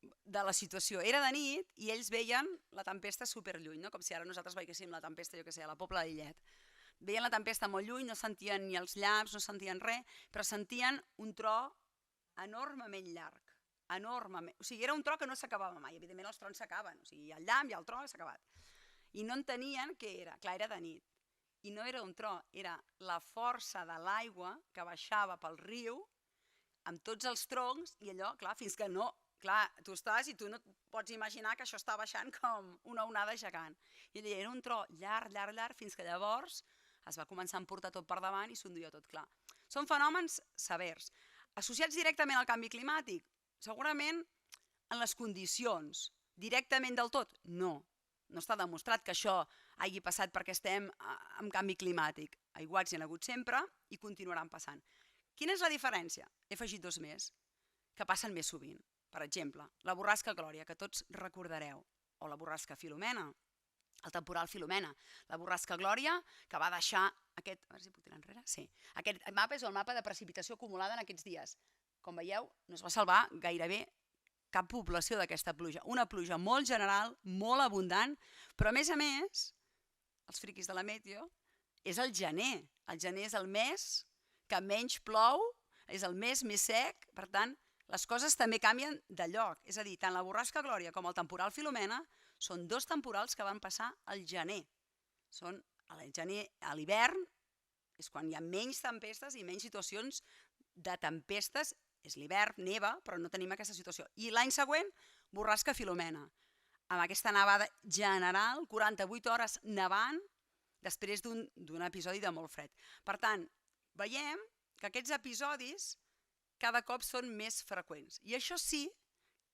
de la situació. Era de nit i ells veien la tempesta superlluny, com si ara nosaltres veiéssim la tempesta, jo què sé, a la Pobla de Lillet. Veien la tempesta molt lluny, no sentien ni els llaps, no sentien res, però sentien un tro enormement llarg. Enormement. O sigui, era un tro que no s'acabava mai. Evidentment els trons s'acaben, o sigui, hi ha el llamp, hi ha el tro, s'ha acabat. I no entenien què era. Clar, era de nit. I no era un tro, era la força de l'aigua que baixava pel riu amb tots els troncs i allò, clar, fins que no... Clar, tu estàs i tu no pots imaginar que això està baixant com una onada gegant. I allà era un tro llarg, llarg, llarg, fins que llavors es va començar a emportar tot per davant i s'enduia tot clar. Són fenòmens severs. Associats directament al canvi climàtic? Segurament en les condicions. Directament del tot? No. No està demostrat que això hagi passat perquè estem en canvi climàtic. Aiguats hi ha hagut sempre i continuaran passant. Quina és la diferència? He afegit dos més, que passen més sovint. Per exemple, la borrasca Glòria, que tots recordareu, o la borrasca Filomena, el temporal Filomena. La borrasca Glòria, que va deixar aquest... A veure si puc tirar enrere? Sí. Aquest mapa és el mapa de precipitació acumulada en aquests dies. Com veieu, no es va salvar gairebé cap població d'aquesta pluja. Una pluja molt general, molt abundant, però a més, els friquis de la meteo, és el gener. El gener és el mes que menys plou, és el mes més sec, per tant, les coses també canvien de lloc. És a dir, tant la borrasca Glòria com el temporal Filomena són dos temporals que van passar al gener. Són al gener, a l'hivern, és quan hi ha menys tempestes i menys situacions de tempestes. És l'hivern, neva, però no tenim aquesta situació. I l'any següent, borrasca Filomena. Amb aquesta nevada general, 48 hores nevant, després d'un episodi de molt fred. Per tant, veiem que aquests episodis cada cop són més freqüents. I això sí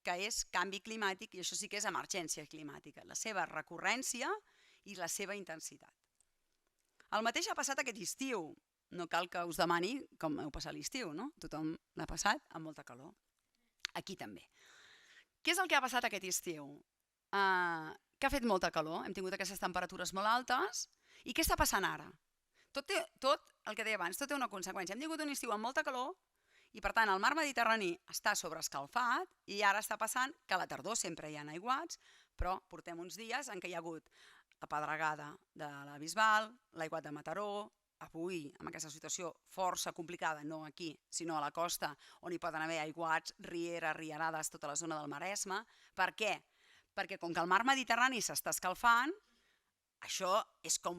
que és canvi climàtic i això sí que és emergència climàtica, la seva recurrència i la seva intensitat. El mateix ha passat aquest estiu. No cal que us demani com heu passat l'estiu, no? Tothom l'ha passat amb molta calor. Aquí també. Què és el que ha passat aquest estiu? Que ha fet molta calor, hem tingut aquestes temperatures molt altes. I què està passant ara? Tot el que deia abans, tot té una conseqüència. Hem tingut un estiu amb molta calor i per tant el mar Mediterrani està sobreescalfat i ara està passant que a la tardor sempre hi ha aiguats, però portem uns dies en què hi ha hagut la pedregada de la Bisbal, l'aiguat de Mataró, avui amb aquesta situació força complicada, no aquí, sinó a la costa, on hi poden haver aiguats, rieres, rierades, tota la zona del Maresme. Per què? Perquè com que el mar Mediterrani s'està escalfant, això és com,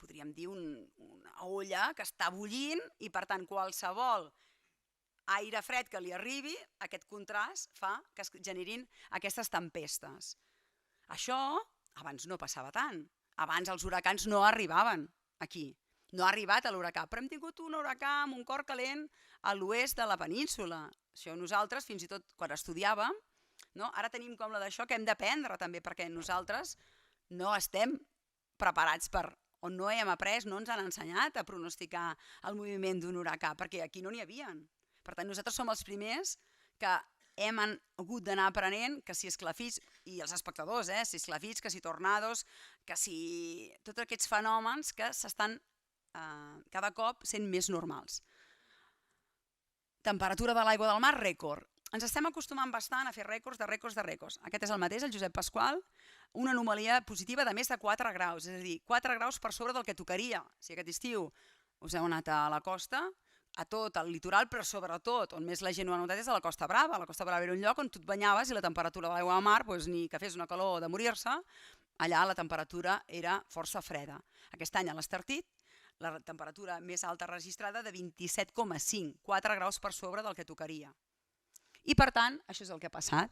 podríem dir, una olla que està bullint i per tant qualsevol aire fred que li arribi, aquest contrast fa que es generin aquestes tempestes. Això abans no passava tant. Abans els huracans no arribaven aquí. No ha arribat a l'huracà, però hem tingut un huracà amb un cor calent a l'oest de la península. Això nosaltres, fins i tot quan estudiàvem, ara tenim com la d'això que hem d'aprendre també, perquè nosaltres no estem preparats per, o no hem après, no ens han ensenyat a pronosticar el moviment d'un huracà, perquè aquí no n'hi havien. Per tant, nosaltres som els primers que hem hagut d'anar aprenent que si esclafits, i els espectadors, si esclafits, que si tornados, que si tots aquests fenòmens que s'estan cada cop sent més normals. Temperatura de l'aigua del mar, rècord. Ens estem acostumant bastant a fer rècords de rècords de rècords. Aquest és el mateix, el Josep Pasqual, una anomalia positiva de més de 4 graus, és a dir, 4 graus per sobre del que tocaria. Si aquest estiu us heu anat a la costa, a tot el litoral, però sobretot on més la gent ho ha notat és a la Costa Brava. La Costa Brava era un lloc on tu et banyaves i la temperatura de l'aigua del mar, ni que fes una calor de morir-se, allà la temperatura era força freda. Aquest any a l'Estartit, la temperatura més alta registrada de 27,5, 4 graus per sobre del que tocaria. I per tant, això és el que ha passat.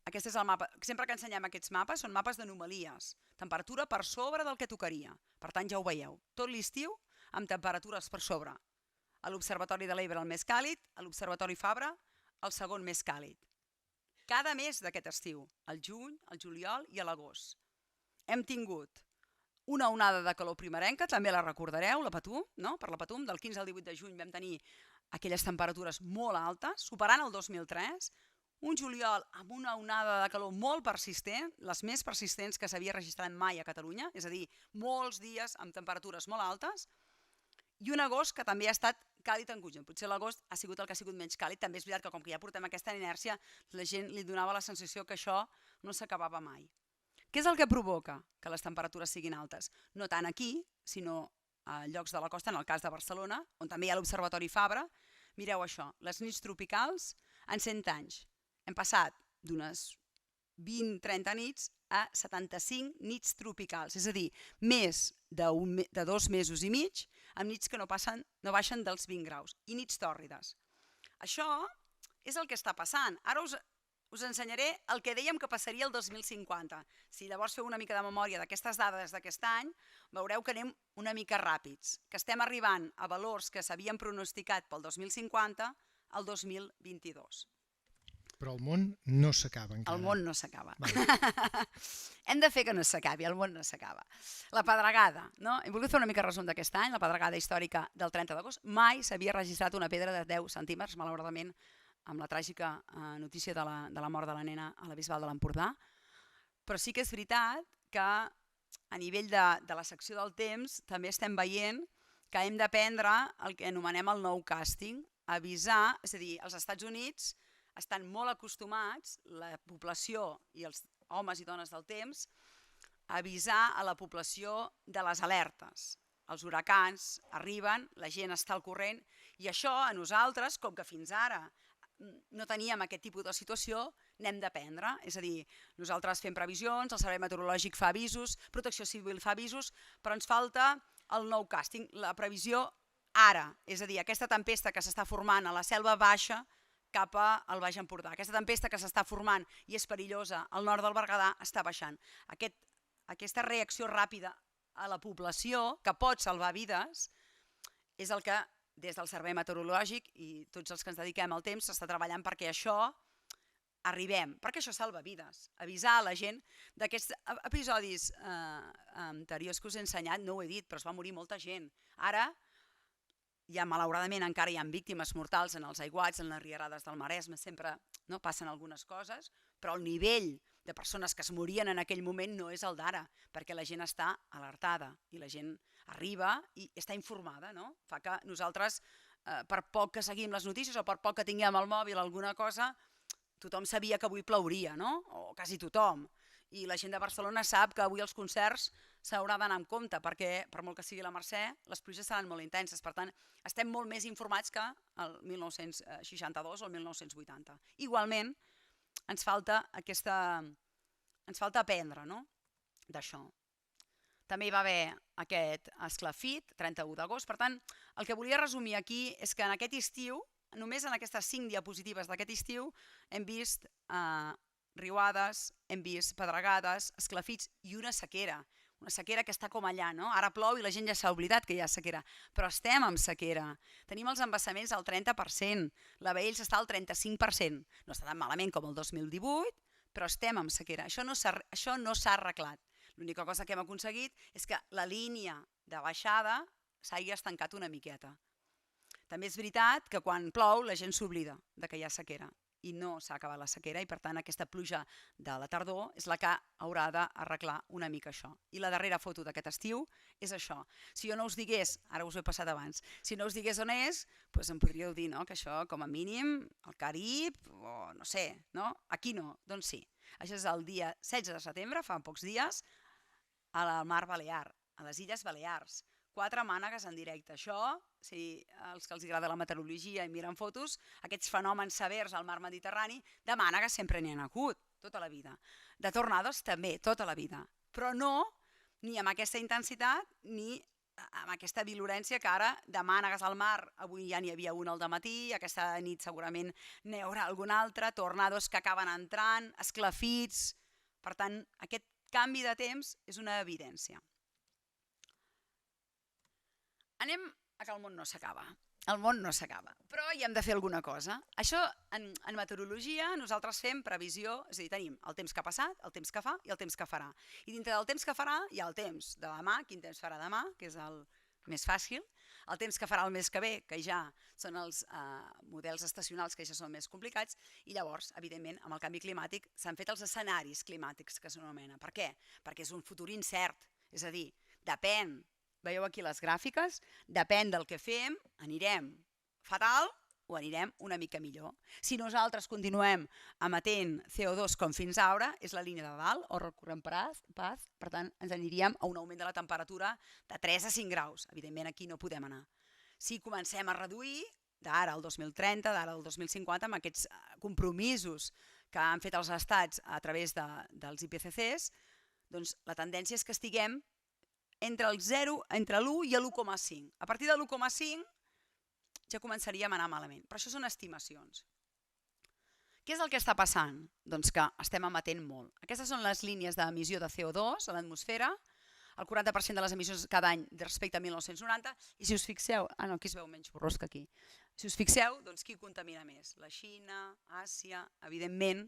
Aquest és el mapa. Sempre que ensenyem aquests mapes són mapes d'anomalies. Temperatura per sobre del que tocaria. Per tant, ja ho veieu. Tot l'estiu amb temperatures per sobre. A l'Observatori de l'Ebre el més càlid, a l'Observatori Fabra el segon més càlid. Cada mes d'aquest estiu, al juny, al juliol i a l'agost. Hem tingut una onada de calor primerenca, també la recordareu, la Patum, per la Patum, del 15 al 18 de juny vam tenir aquelles temperatures molt altes, superant el 2003, un juliol amb una onada de calor molt persistent, les més persistents que s'havia registrat mai a Catalunya, és a dir, molts dies amb temperatures molt altes, i un agost que també ha estat càlid en conjunt. Potser l'agost ha sigut el que ha sigut menys càlid. També és veritat que com que ja portem aquesta inèrcia, la gent li donava la sensació que això no s'acabava mai. Què és el que provoca que les temperatures siguin altes? No tant aquí, sinó a llocs de la costa, en el cas de Barcelona, on també hi ha l'Observatori Fabra. Mireu això, les nits tropicals en 100 anys. Hem passat d'unes 20-30 nits a 75 nits tropicals, és a dir, més de 2 mesos i mig, amb nits que no baixen dels 20 graus, i nits tòrrides. Això és el que està passant. Ara us ensenyaré el que dèiem que passaria el 2050. Si llavors feu una mica de memòria d'aquestes dades d'aquest any, veureu que anem una mica ràpids, que estem arribant a valors que s'havien pronosticat pel 2050 al 2022. Però el món no s'acaba encara. El món no s'acaba. Hem de fer que no s'acabi, el món no s'acaba. La pedregada, no? He volgut fer una mica resum d'aquest any, la pedregada històrica del 30 d'agost. Mai s'havia registrat una pedra de 10 centímetres, malauradament, amb la tràgica notícia de la mort de la nena a la Bisbal de l'Empordà. Però sí que és veritat que a nivell de la secció del temps també estem veient que hem d'aprendre el que anomenem el nou càsting, avisar, és a dir, els Estats Units estan molt acostumats, la població i els homes i dones del temps, a avisar a la població de les alertes. Els huracans arriben, la gent està al corrent, i això a nosaltres, com que fins ara no teníem aquest tipus de situació, n'hem d'aprendre. És a dir, nosaltres fem previsions, el Servei Meteorològic fa avisos, Protecció Civil fa avisos, però ens falta el nou càsting, la previsió ara. És a dir, aquesta tempesta que s'està formant a la Selva Baixa cap al Baix Empordà. Aquesta tempesta que s'està formant i és perillosa al nord del Berguedà està baixant. Aquesta reacció ràpida a la població, que pot salvar vides, és el que des del Servei Meteorològic i tots els que ens dediquem al temps s'està treballant perquè això arribem, perquè això salva vides. Avisar la gent d'aquests episodis anteriors que us he ensenyat, no ho he dit, però es va morir molta gent. Ara, malauradament encara hi ha víctimes mortals en els aiguats, en les rierades del Maresme, sempre passen algunes coses, però el nivell de persones que es morien en aquell moment no és el d'ara, perquè la gent està alertada i la gent arriba i està informada. Fa que nosaltres, per poc que seguim les notícies o per poc que tinguem al mòbil alguna cosa, tothom sabia que avui plouria, o quasi tothom. I la gent de Barcelona sap que avui els concerts s'haurà d'anar amb compte, perquè per molt que sigui la Mercè, les pluges seran molt intenses. Per tant, estem molt més informats que el 1962 o el 1980. Igualment, ens falta aprendre d'això. També hi va haver aquest esclafit, 31 d'agost. Per tant, el que volia resumir aquí és que en aquest estiu, només en aquestes 5 diapositives d'aquest estiu, hem vist riuades, hem vist pedregades, esclafits i una sequera que està com allà. Ara plou i la gent ja s'ha oblidat que hi ha sequera, però estem amb sequera. Tenim els embassaments al 30%, la Baells està al 35%. No està tan malament com el 2018, però estem amb sequera. Això no s'ha arreglat. L'única cosa que hem aconseguit és que la línia de baixada s'hagi estancat una miqueta. També és veritat que quan plou la gent s'oblida que hi ha sequera i no s'ha acabat la sequera i per tant aquesta pluja de la tardor és la que haurà d'arreglar una mica això. I la darrera foto d'aquest estiu és això. Si jo no us digués, ara us ho he passat abans, si no us digués on és, doncs em podríeu dir que això com a mínim al Carib o no sé, aquí no, doncs sí. Això és el dia 16 de setembre, fa pocs dies, al Mar Balear, a les Illes Balears. 4 mànegues en directe. Això, si els que els agrada la meteorologia i miren fotos, aquests fenòmens severs al mar Mediterrani, de mànegues sempre n'hi ha hagut, tota la vida. De tornados també, tota la vida. Però no ni amb aquesta intensitat ni amb aquesta virulència que ara de mànegues al mar, avui ja n'hi havia un al dematí, aquesta nit segurament n'hi haurà algun altre, tornados que acaben entrant, esclafits. Per tant, aquest canvi de temps és una evidència. Anem a que el món no s'acaba. El món no s'acaba, però hi hem de fer alguna cosa. Això, en meteorologia, nosaltres fem previsió, és a dir, tenim el temps que ha passat, el temps que fa i el temps que farà. I dintre del temps que farà hi ha el temps de demà, quin temps farà demà, que és el més fàcil, el temps que farà el mes que ve, que ja són els models estacionals, que ja són més complicats, i llavors, evidentment, amb el canvi climàtic s'han fet els escenaris climàtics, que s'anomena. Per què? Perquè és un futur incert, és a dir, depèn. Veieu aquí les gràfiques, depèn del que fem, anirem fatal o anirem una mica millor. Si nosaltres continuem emetent CO2 com fins ara, és la línia de dalt, o recurrent pas, per tant ens aniríem a un augment de la temperatura de 3 a 5 graus. Evidentment aquí no podem anar. Si comencem a reduir, d'ara al 2030, d'ara al 2050, amb aquests compromisos que han fet els estats a través dels IPCCs, doncs la tendència és que estiguem entre l'1 i l'1,5. A partir de l'1,5 ja començaríem a anar malament, però això són estimacions. Què és el que està passant? Doncs que estem emetent molt. Aquestes són les línies d'emissió de CO2 a l'atmosfera, el 40% de les emissions cada any respecte a 1990, i si us fixeu, aquí es veu menys borrós que aquí, si us fixeu, doncs qui contamina més? La Xina, Àsia, evidentment,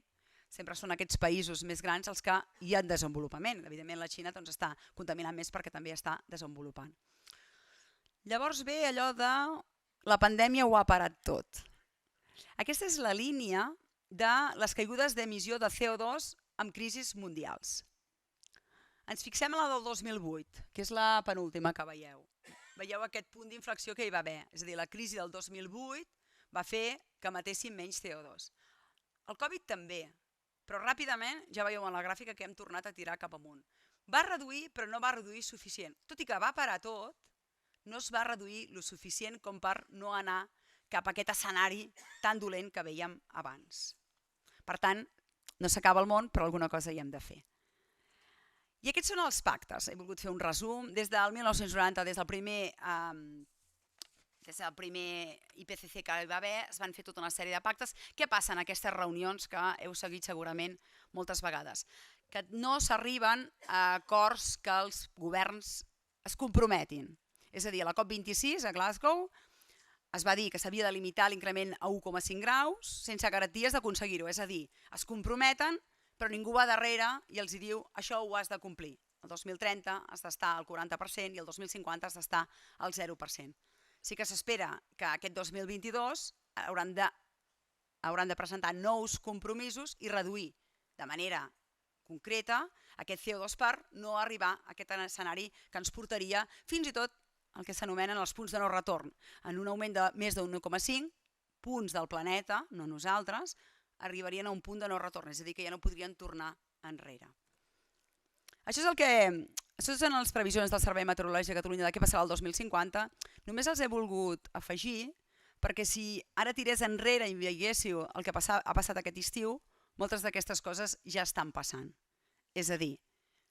sempre són aquests països més grans els que hi ha desenvolupament. Evidentment la Xina està contaminant més perquè també està desenvolupant. Llavors ve allò de la pandèmia ho ha parat tot. Aquesta és la línia de les caigudes d'emissió de CO2 amb crisis mundials. Ens fixem en la del 2008, que és la penúltima que veieu. Veieu aquest punt d'inflexió que hi va haver. És a dir, la crisi del 2008 va fer que emetéssim menys CO2. El Covid també. Però ràpidament, ja veieu en la gràfica que hem tornat a tirar cap amunt. Va reduir, però no va reduir suficient. Tot i que va parar tot, no es va reduir lo suficient com per no anar cap a aquest escenari tan dolent que veiem abans. Per tant, no s'acaba el món, però alguna cosa hi hem de fer. I aquests són els pactes. He volgut fer un resum. Des del 1990, des del primer IPCC que hi va haver, es van fer tota una sèrie de pactes. Què passa en aquestes reunions que heu seguit segurament moltes vegades? Que no s'arriben a acords que els governs es comprometin. És a dir, a la COP26 a Glasgow es va dir que s'havia de limitar l'increment a 1,5 graus sense garanties d'aconseguir-ho, és a dir, es comprometen però ningú va darrere i els diu això ho has de complir. El 2030 has d'estar al 40% i el 2050 has d'estar al 0%. Sí que s'espera que aquest 2022 hauran de presentar nous compromisos i reduir de manera concreta aquest CO2 per no arribar a aquest escenari que ens portaria fins i tot el que s'anomenen els punts de no retorn. En un augment de més de 1,5 punts del planeta, no nosaltres, arribarien a un punt de no retorn, és a dir, que ja no podrien tornar enrere. Això són les previsions del Servei Meteorològic de Catalunya de què passarà el 2050. Només els he volgut afegir perquè si ara tirés enrere i veiéssiu el que ha passat aquest estiu, moltes d'aquestes coses ja estan passant. És a dir,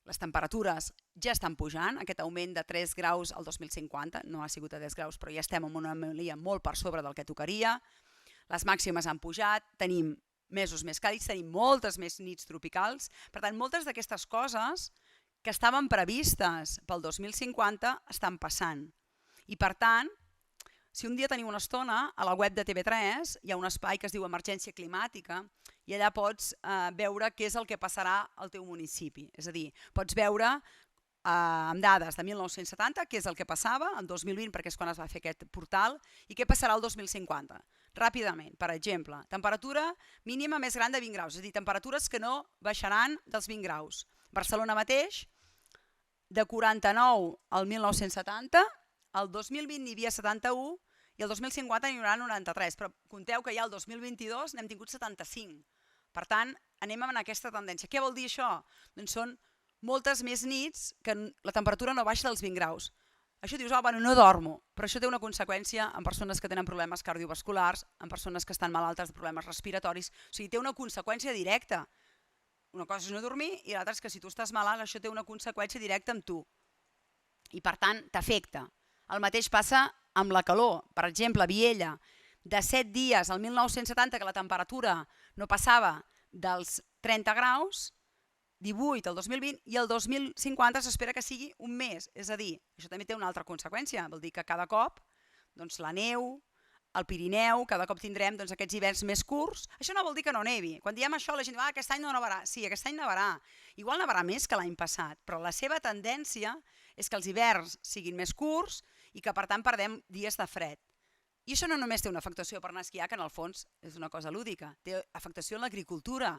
les temperatures ja estan pujant, aquest augment de 3 graus al 2050, no ha sigut a 10 graus, però ja estem en una anomalia molt per sobre del que tocaria, les màximes han pujat, tenim mesos més càlids, tenim moltes més nits tropicals, per tant, moltes d'aquestes coses que estaven previstes pel 2050 estan passant. I per tant, si un dia teniu una estona, a la web de TV3 hi ha un espai que es diu Emergència Climàtica i allà pots veure què és el que passarà al teu municipi. És a dir, pots veure amb dades de 1970 què és el que passava, en 2020 perquè és quan es va fer aquest portal, i què passarà el 2050. Ràpidament, per exemple, temperatura mínima més gran de 20 graus, és a dir, temperatures que no baixaran dels 20 graus. Barcelona mateix, de 49 al 1970, el 2020 n'hi havia 71 i el 2050 n'hi haurà 93, però compteu que ja el 2022 n'hem tingut 75. Per tant, anem en aquesta tendència. Què vol dir això? Doncs són moltes més nits que la temperatura no baixa dels 20 graus. Això dius, bueno, no dormo, però això té una conseqüència en persones que tenen problemes cardiovasculars, en persones que estan malaltes de problemes respiratoris, o sigui, té una conseqüència directa. Una cosa és no dormir i l'altra és que si tu estàs malalt això té una conseqüència directa amb tu i per tant t'afecta. El mateix passa amb la calor. Per exemple, a Viella, de 7 dies al 1970 que la temperatura no passava dels 30 graus, 18 al 2020 i el 2050 s'espera que sigui un mes. És a dir, això també té una altra conseqüència, vol dir que cada cop la neu, al Pirineu, cada cop tindrem aquests hiverns més curts. Això no vol dir que no nevi. Quan diem això la gent diu aquest any no nevarà. Sí, aquest any nevarà. Igual nevarà més que l'any passat, però la seva tendència és que els hiverns siguin més curts i que per tant perdem dies de fred. I això no només té una afectació per anar a esquiar, que en el fons és una cosa lúdica, té afectació en l'agricultura.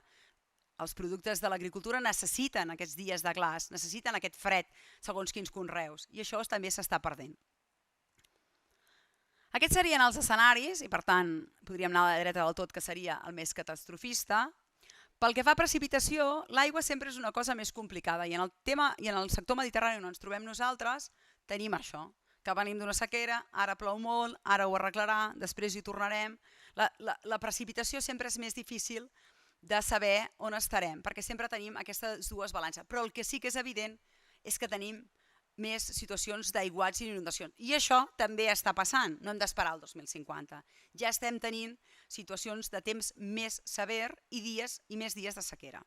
Els productes de l'agricultura necessiten aquests dies de glaç, necessiten aquest fred segons quins conreus i això també s'està perdent. Aquests serien els escenaris i per tant podríem anar a la dreta del tot que seria el més catastrofista. Pel que fa a precipitació, l'aigua sempre és una cosa més complicada i en el sector mediterrani on ens trobem nosaltres tenim això, que venim d'una sequera, ara plou molt, ara ho arreglarà, després hi tornarem. La precipitació sempre és més difícil de saber on estarem, perquè sempre tenim aquestes dues balances. Però el que sí que és evident és que tenim més situacions d'aiguats i inundacions. I això també està passant, no hem d'esperar el 2050. Ja estem tenint situacions de temps més sever i més dies de sequera.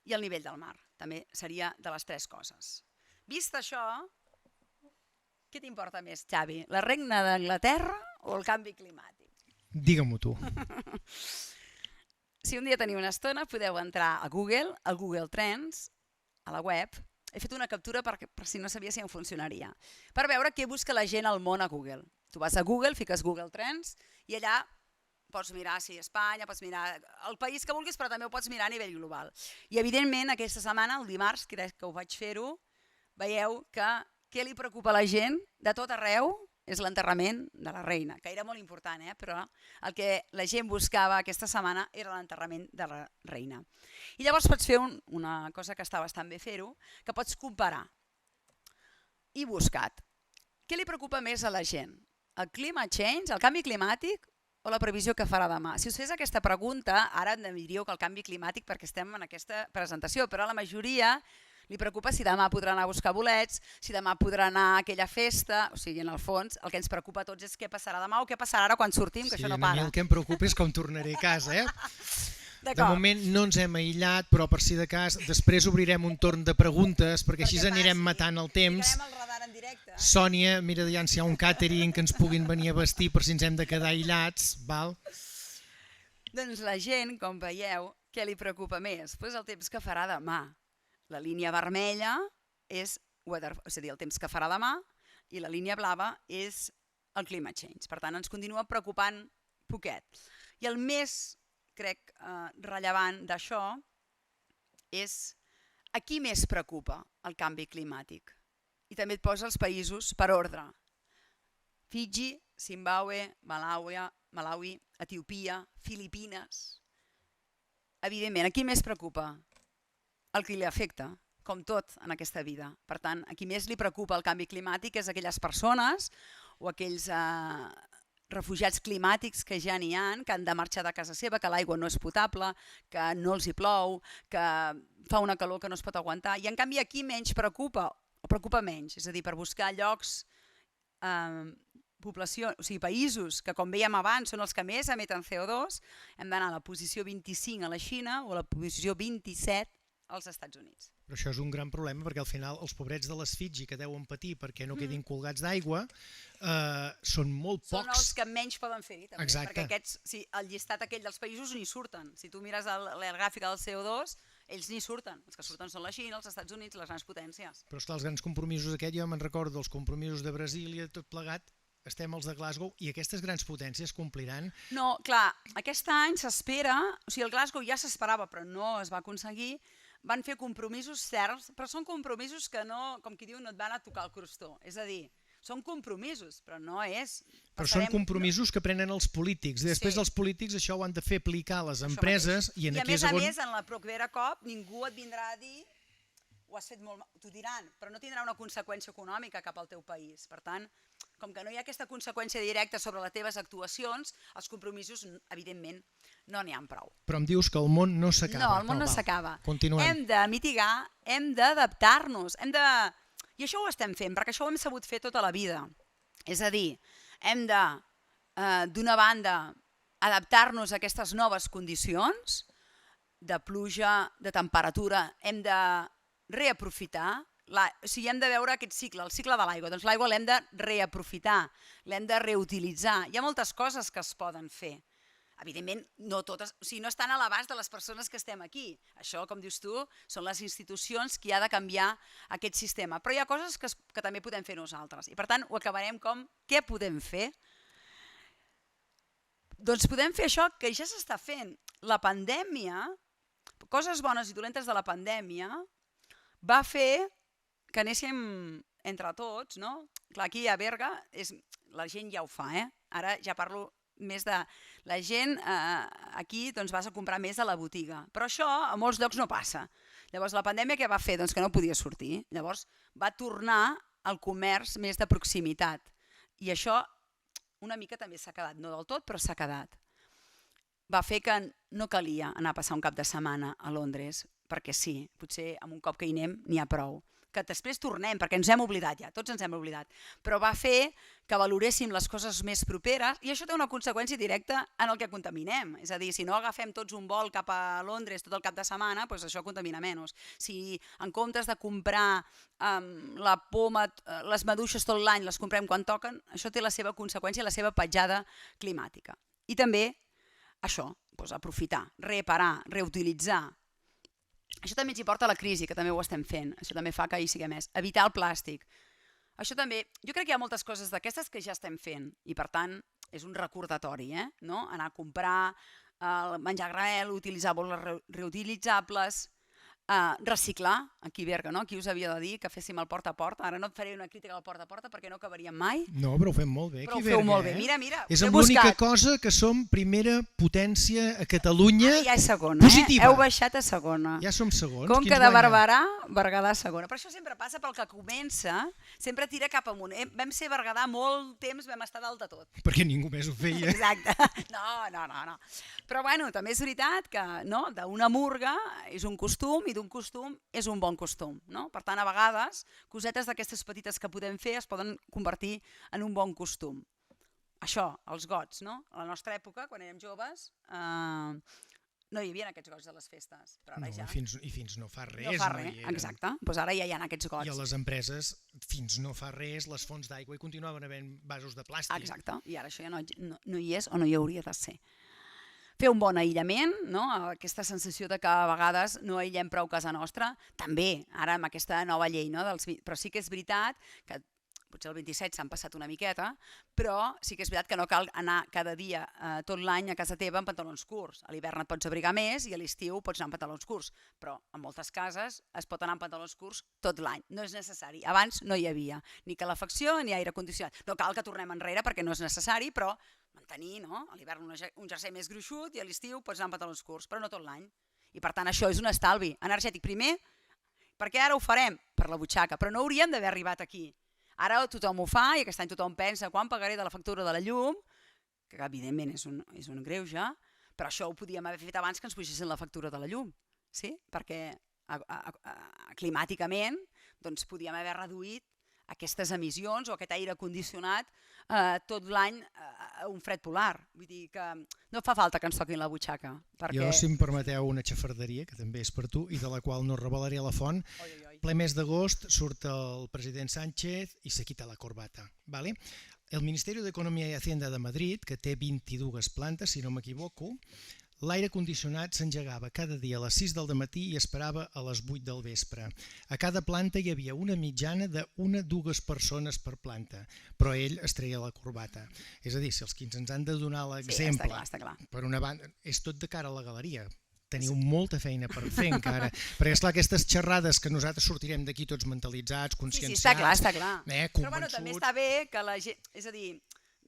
I el nivell del mar, també seria de les tres coses. Vist això, què t'importa més, Xavi? La regna d'Anglaterra o el canvi climàtic? Digue-m'ho tu. Si un dia teniu una estona, podeu entrar a Google, al Google Trends, a la web. He fet una captura per si no sabia si em funcionaria, per veure què busca la gent al món a Google. Tu vas a Google, fiques Google Trends i allà pots mirar si Espanya, pots mirar el país que vulguis, però també ho pots mirar a nivell global. I evidentment aquesta setmana, el dimarts, crec que ho vaig fer-ho, veieu que què li preocupa a la gent de tot arreu és l'enterrament de la reina, que era molt important, però el que la gent buscava aquesta setmana era l'enterrament de la reina. I llavors pots fer una cosa que està bastant bé fer-ho, que pots comparar. I buscat. Què li preocupa més a la gent? El climate change, el canvi climàtic o la previsió que farà demà? Si us fes aquesta pregunta, ara em diríeu que el canvi climàtic perquè estem en aquesta presentació, però la majoria li preocupa si demà podrà anar a buscar bolets, si demà podrà anar a aquella festa, o sigui, en el fons, el que ens preocupa a tots és què passarà demà o què passarà ara quan sortim, que això no para. Sí, a mi el que em preocupa és com tornaré a casa, De moment no ens hem aïllat, però per si de cas, després obrirem un torn de preguntes, perquè així anirem matant el temps. Ficarem el radar en directe. Sònia, mira si hi ha un càtering que ens puguin venir a vestir per si ens hem de quedar aïllats, val? Doncs la gent, com veieu, què li preocupa més? Pues el temps que farà demà. La línia vermella és el temps que farà demà i la línia blava és el climate change. Per tant, ens continua preocupant poquet. I el més, crec, rellevant d'això és a qui més preocupa el canvi climàtic. I també et posa els països per ordre. Fiji, Zimbabue, Malawi, Etiòpia, Filipines. Evidentment, a qui més preocupa? El que li afecta, com tot en aquesta vida. Per tant, a qui més li preocupa el canvi climàtic és aquelles persones o aquells refugiats climàtics que ja n'hi ha, que han de marxar de casa seva, que l'aigua no és potable, que no els hi plou, que fa una calor que no es pot aguantar. I en canvi a qui menys preocupa, o preocupa menys, és a dir, per buscar llocs, països que, com vèiem abans, són els que més emeten CO2, hem d'anar a la posició 25 a la Xina o a la posició 27 als Estats Units. Però això és un gran problema perquè al final els pobrets de les Fiji que deuen patir perquè no quedin colgats d'aigua són molt pocs. Són els que menys poden fer-hi també, exacte. Perquè aquests, el llistat aquell dels països ni surten. Si tu mires la gràfica del CO2, ells ni surten. Els que surten són la Xina, els Estats Units, les grans potències. Però esclar, els grans compromisos aquests, jo me'n recordo dels compromisos de Brasil i tot plegat, estem als de Glasgow i aquestes grans potències compliran? No, clar, aquest any s'espera, o sigui, el Glasgow ja s'esperava però no es va aconseguir, van fer compromisos certs, però són compromisos que no, com qui diu, no et van a tocar el crostó. És a dir, són compromisos, però no és... Però són compromisos que prenen els polítics. Després els polítics això ho han de fer aplicar a les empreses. I a més a més, en la propera COP, ningú et vindrà a dir ho has fet molt mal, t'ho diran, però no tindrà una conseqüència econòmica cap al teu país. Per tant, com que no hi ha aquesta conseqüència directa sobre les teves actuacions, els compromisos, evidentment, no n'hi ha prou. Però em dius que el món no s'acaba. No, el món no s'acaba. Continuem. Hem de mitigar, hem d'adaptar-nos, i això ho estem fent, perquè això ho hem sabut fer tota la vida. És a dir, hem de, d'una banda, adaptar-nos a aquestes noves condicions de pluja, de temperatura, hem de reaprofitar, o sigui, hem de veure aquest cicle, el cicle de l'aigua. Doncs l'aigua l'hem de reaprofitar, l'hem de reutilitzar. Hi ha moltes coses que es poden fer. Evidentment, no totes, o sigui, no estan a l'abast de les persones que estem aquí. Això, com dius tu, són les institucions qui ha de canviar aquest sistema. Però hi ha coses que també podem fer nosaltres. I per tant, ho acabarem com, què podem fer? Doncs podem fer això que ja s'està fent. La pandèmia, coses bones i dolentes de la pandèmia, va fer que anéssim entre tots, no? Clar, aquí a Berga la gent ja ho fa, Ara ja parlo més de... La gent aquí vas a comprar més a la botiga, però això a molts llocs no passa. Llavors la pandèmia què va fer? Doncs que no podia sortir. Llavors va tornar al comerç més de proximitat. I això una mica també s'ha quedat, no del tot, però s'ha quedat. Va fer que no calia anar a passar un cap de setmana a Londres, perquè sí, potser amb un cop que hi anem n'hi ha prou. Que després tornem, perquè ens hem oblidat ja, tots ens hem oblidat. Però va fer que valoréssim les coses més properes i això té una conseqüència directa en el que contaminem. És a dir, si no agafem tots un vol cap a Londres tot el cap de setmana, doncs això contamina menys. Si en comptes de comprar la poma, les maduixes tot l'any, les comprem quan toquen, això té la seva conseqüència, la seva petjada climàtica. I també això, aprofitar, reparar, reutilitzar. Això també ens hi porta la crisi, que també ho estem fent. Això també fa que hi siguem més. Evitar el plàstic. Això també, jo crec que hi ha moltes coses d'aquestes que ja estem fent i per tant és un recordatori, no? Anar a comprar, menjar granel, utilitzar boles reutilitzables, reciclar, aquí a Berga, no? Aquí us havia de dir que féssim el porta a porta. Ara no et faré una crítica al porta a porta perquè no acabaríem mai. No, però ho fem molt bé aquí a Berga. Però ho feu molt bé, mira. És l'única cosa que som primera potència a Catalunya ja és segona, positiva. Heu baixat a segona. Ja som segons. Conca de Barberà, Berguedà segona. Però això sempre passa pel que comença, sempre tira cap amunt. Vam ser Berguedà molt temps, vam estar dalt de tot. Perquè ningú més ho feia. Exacte. No. Però bueno, també és veritat que d'una murga és un costum i d'un costum és un bon costum. Per tant, a vegades, cosetes d'aquestes petites que podem fer es poden convertir en un bon costum. Això, els gots, a la nostra època, quan érem joves, no hi havia aquests gots de les festes, però ara ja... I fins no fa res. No fa res, exacte. Doncs ara ja hi ha aquests gots. I a les empreses, fins no fa res, les fonts d'aigua hi continuaven havent vasos de plàstic. Exacte, i ara això ja no hi és o no hi hauria de ser. Fer un bon aïllament, no? Aquesta sensació de que a vegades no aïllem prou casa nostra, també, ara amb aquesta nova llei, no? Però sí que és veritat que potser el 27 s'han passat una miqueta, però sí que és veritat que no cal anar cada dia tot l'any a casa teva amb pantalons curts. A l'hivern et pots abrigar més i a l'estiu pots anar amb pantalons curts, però en moltes cases es pot anar amb pantalons curts tot l'any. No és necessari. Abans no hi havia ni calefacció ni aire condicionat. No cal que tornem enrere perquè no és necessari, però mantenir, no? A l'hivern un jersei més gruixut i a l'estiu pots anar amb pantalons curts, però no tot l'any. I per tant això és un estalvi energètic primer, perquè ara ho farem per la butxaca, però no hauríem d'haver arribat aquí. Ara tothom ho fa i aquest any tothom pensa quan pagaré de la factura de la llum, que evidentment és un greuge, però això ho podíem haver fet abans que ens pugessin la factura de la llum, sí? Perquè climàticament doncs, podíem haver reduït aquestes emissions o aquest aire condicionat tot l'any a un fred polar. Vull dir que no fa falta que ens toquin la butxaca. Jo, si em permeteu una xafarderia, que també és per tu, i de la qual no revelaré la font, ple mes d'agost surt el president Sánchez i se quita la corbata. ¿Vale? El Ministerio de Economía y Hacienda de Madrid, que té 22 plantes, si no m'equivoco, l'aire condicionat s'engegava cada dia a les 6 del matí i esperava a les 8 del vespre. A cada planta hi havia una mitjana de 1-2 persones per planta, però ell es treia la corbata. És a dir, si els que ens han de donar l'exemple, per una banda, és tot de cara a la galeria. Teniu molta feina per fer encara, perquè esclar, aquestes xerrades que nosaltres sortirem d'aquí tots mentalitzats, conscienciats... Sí, està clar. Convençuts... Però bueno, també està bé que la gent... És a dir,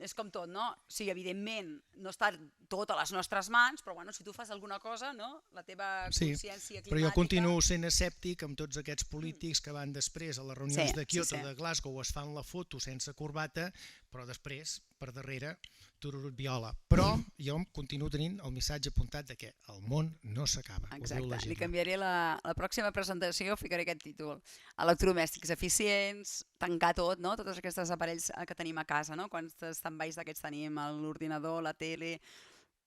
és com tot, no? Sí, evidentment, no està tot a les nostres mans, però bueno, si tu fas alguna cosa, no? La teva consciència climàtica... Però jo continuo sent escèptic amb tots aquests polítics que van després a les reunions de Kyoto, de Glasgow, es fan la foto sense corbata, però després, per darrere, tururut viola. Però jo continuo tenint el missatge apuntat de que el món no s'acaba. Exacte, li canviaré la pròxima presentació, ficaré aquest títol. Electrodomèstics eficients, tancar tot, no? Tots aquests aparells que tenim a casa, no? Quants standbys d'aquests tenim, l'ordinador, la tele,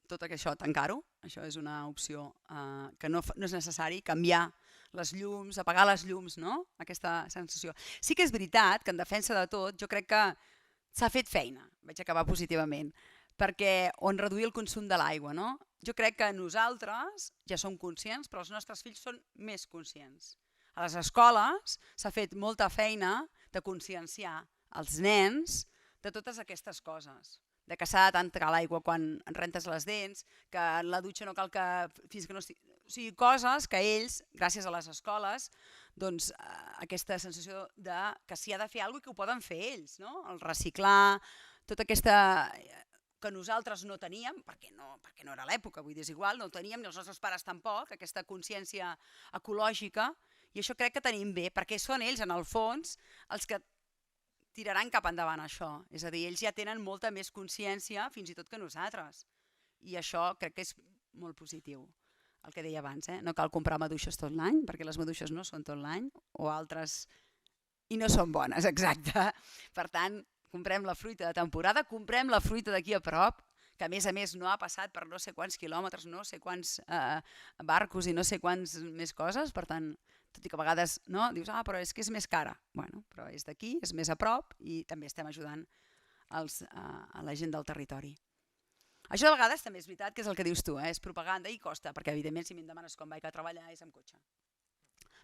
tot això, tancar-ho. Això és una opció que no és necessari, canviar les llums, apagar les llums, no? Aquesta sensació. Sí que és veritat que en defensa de tot, jo crec que s'ha fet feina, vaig acabar positivament, perquè on reduir el consum de l'aigua, no? Jo crec que nosaltres ja som conscients, però els nostres fills són més conscients. A les escoles s'ha fet molta feina de conscienciar els nens de totes aquestes coses, de que s'ha de tancar l'aigua quan rentes les dents, que la dutxa no cal que fins que no estigui... O sigui, coses que ells, gràcies a les escoles, doncs aquesta sensació de que s'hi ha de fer alguna cosa que ho poden fer ells, no? El reciclar, tota aquesta que nosaltres no teníem, perquè no era l'època, vull dir, és igual, no ho teníem, ni els nostres pares tampoc, aquesta consciència ecològica, i això crec que tenim bé, perquè són ells, en el fons, els que tiraran cap endavant això. És a dir, ells ja tenen molta més consciència, fins i tot que nosaltres. I això crec que és molt positiu. El que deia abans, no cal comprar maduixes tot l'any, perquè les maduixes no són tot l'any, o altres, i no són bones, exacte. Per tant, comprem la fruita de temporada, comprem la fruita d'aquí a prop, que a més no ha passat per no sé quants quilòmetres, no sé quants barcos i no sé quants més coses, per tant, tot i que a vegades dius, però és que és més cara. Bueno, però és d'aquí, és més a prop i també estem ajudant a la gent del territori. Això de vegades també és veritat que és el que dius tu, és propaganda i costa, perquè evidentment si em demanes com vaig a treballar és amb cotxe.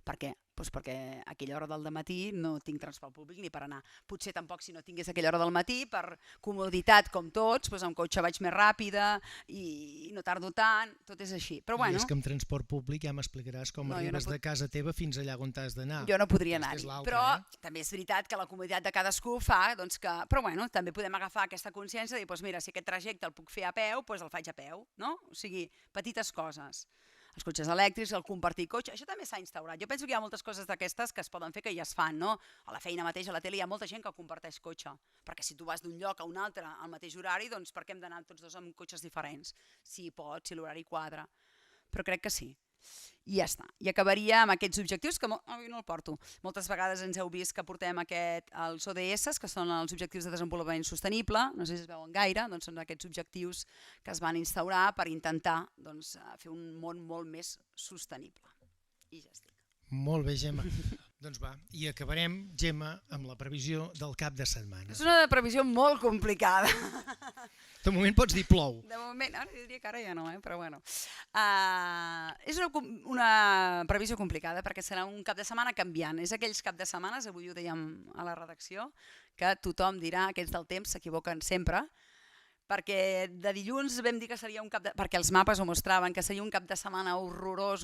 Per què? Doncs perquè a aquella hora del matí no tinc transport públic ni per anar. Potser tampoc si no tingués aquella hora del matí, per comoditat com tots, doncs amb cotxe vaig més ràpida i no tardo tant, tot és així. Però bueno, I és que amb transport públic ja m'explicaràs com arribes de casa teva fins allà on t'has d'anar. Jo no podria anar-hi, però també és veritat que la comoditat de cadascú fa que... Però bueno, també podem agafar aquesta consciència de dir, doncs mira, si aquest trajecte el puc fer a peu, doncs el faig a peu, no? O sigui, petites coses. Els cotxes elèctrics, el compartir cotxe, això també s'ha instaurat. Jo penso que hi ha moltes coses d'aquestes que es poden fer que ja es fan, no? A la feina mateix, a la tele, hi ha molta gent que comparteix cotxe, perquè si tu vas d'un lloc a un altre al mateix horari, doncs per què hem d'anar tots dos amb cotxes diferents? Si pots, si l'horari quadra. Però crec que sí. I ja està. I acabaria amb aquests objectius que avui no el porto. Moltes vegades ens heu vist que portem els ODS, que són els Objectius de Desenvolupament Sostenible, no sé si es veuen gaire, doncs són aquests objectius que es van instaurar per intentar fer un món molt més sostenible. I ja estic. Molt bé, Gemma. Doncs va, i acabarem, Gemma, amb la previsió del cap de setmana. És una previsió molt complicada. De moment pots dir plou. De moment, ara diria que ara ja no, però bueno. És una previsió complicada perquè serà un cap de setmana canviant. És aquells cap de setmanes, avui ho dèiem a la redacció, que tothom dirà, aquests del temps s'equivoquen sempre, perquè de dilluns vam dir que seria un cap de... perquè els mapes ho mostraven, que seria un cap de setmana horrorós,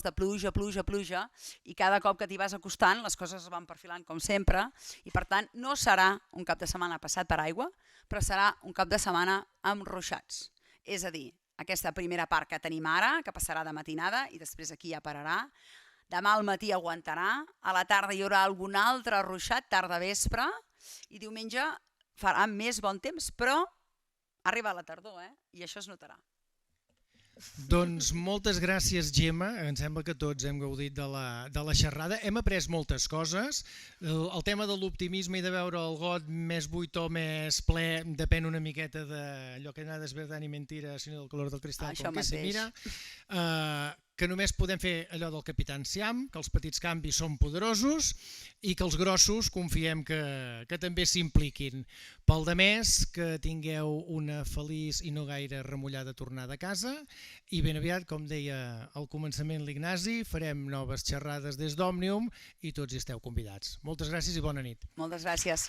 de pluja, i cada cop que t'hi vas acostant les coses es van perfilant com sempre, i per tant no serà un cap de setmana passat per aigua, però serà un cap de setmana amb ruixats. És a dir, aquesta primera part que tenim ara, que passarà de matinada i després aquí ja pararà, demà al matí aguantarà, a la tarda hi haurà algun altre ruixat, tarda-vespre, i diumenge farà més bon temps, però arriba a la tardor, i això es notarà. Doncs moltes gràcies, Gemma. Em sembla que tots hem gaudit de la xerrada. Hem après moltes coses. El tema de l'optimisme i de veure el got més buit o més ple depèn una miqueta d'allò que nada es verdad ni mentira, sinó del color del cristal com que se mira. Que només podem fer allò del Capitán Siam, que els petits canvis són poderosos i que els grossos confiem que també s'impliquin. Pel demés, que tingueu una feliç i no gaire remullada tornada a casa i ben aviat, com deia al començament l'Ignasi, farem noves xerrades des d'Òmnium i tots hi esteu convidats. Moltes gràcies i bona nit. Moltes gràcies.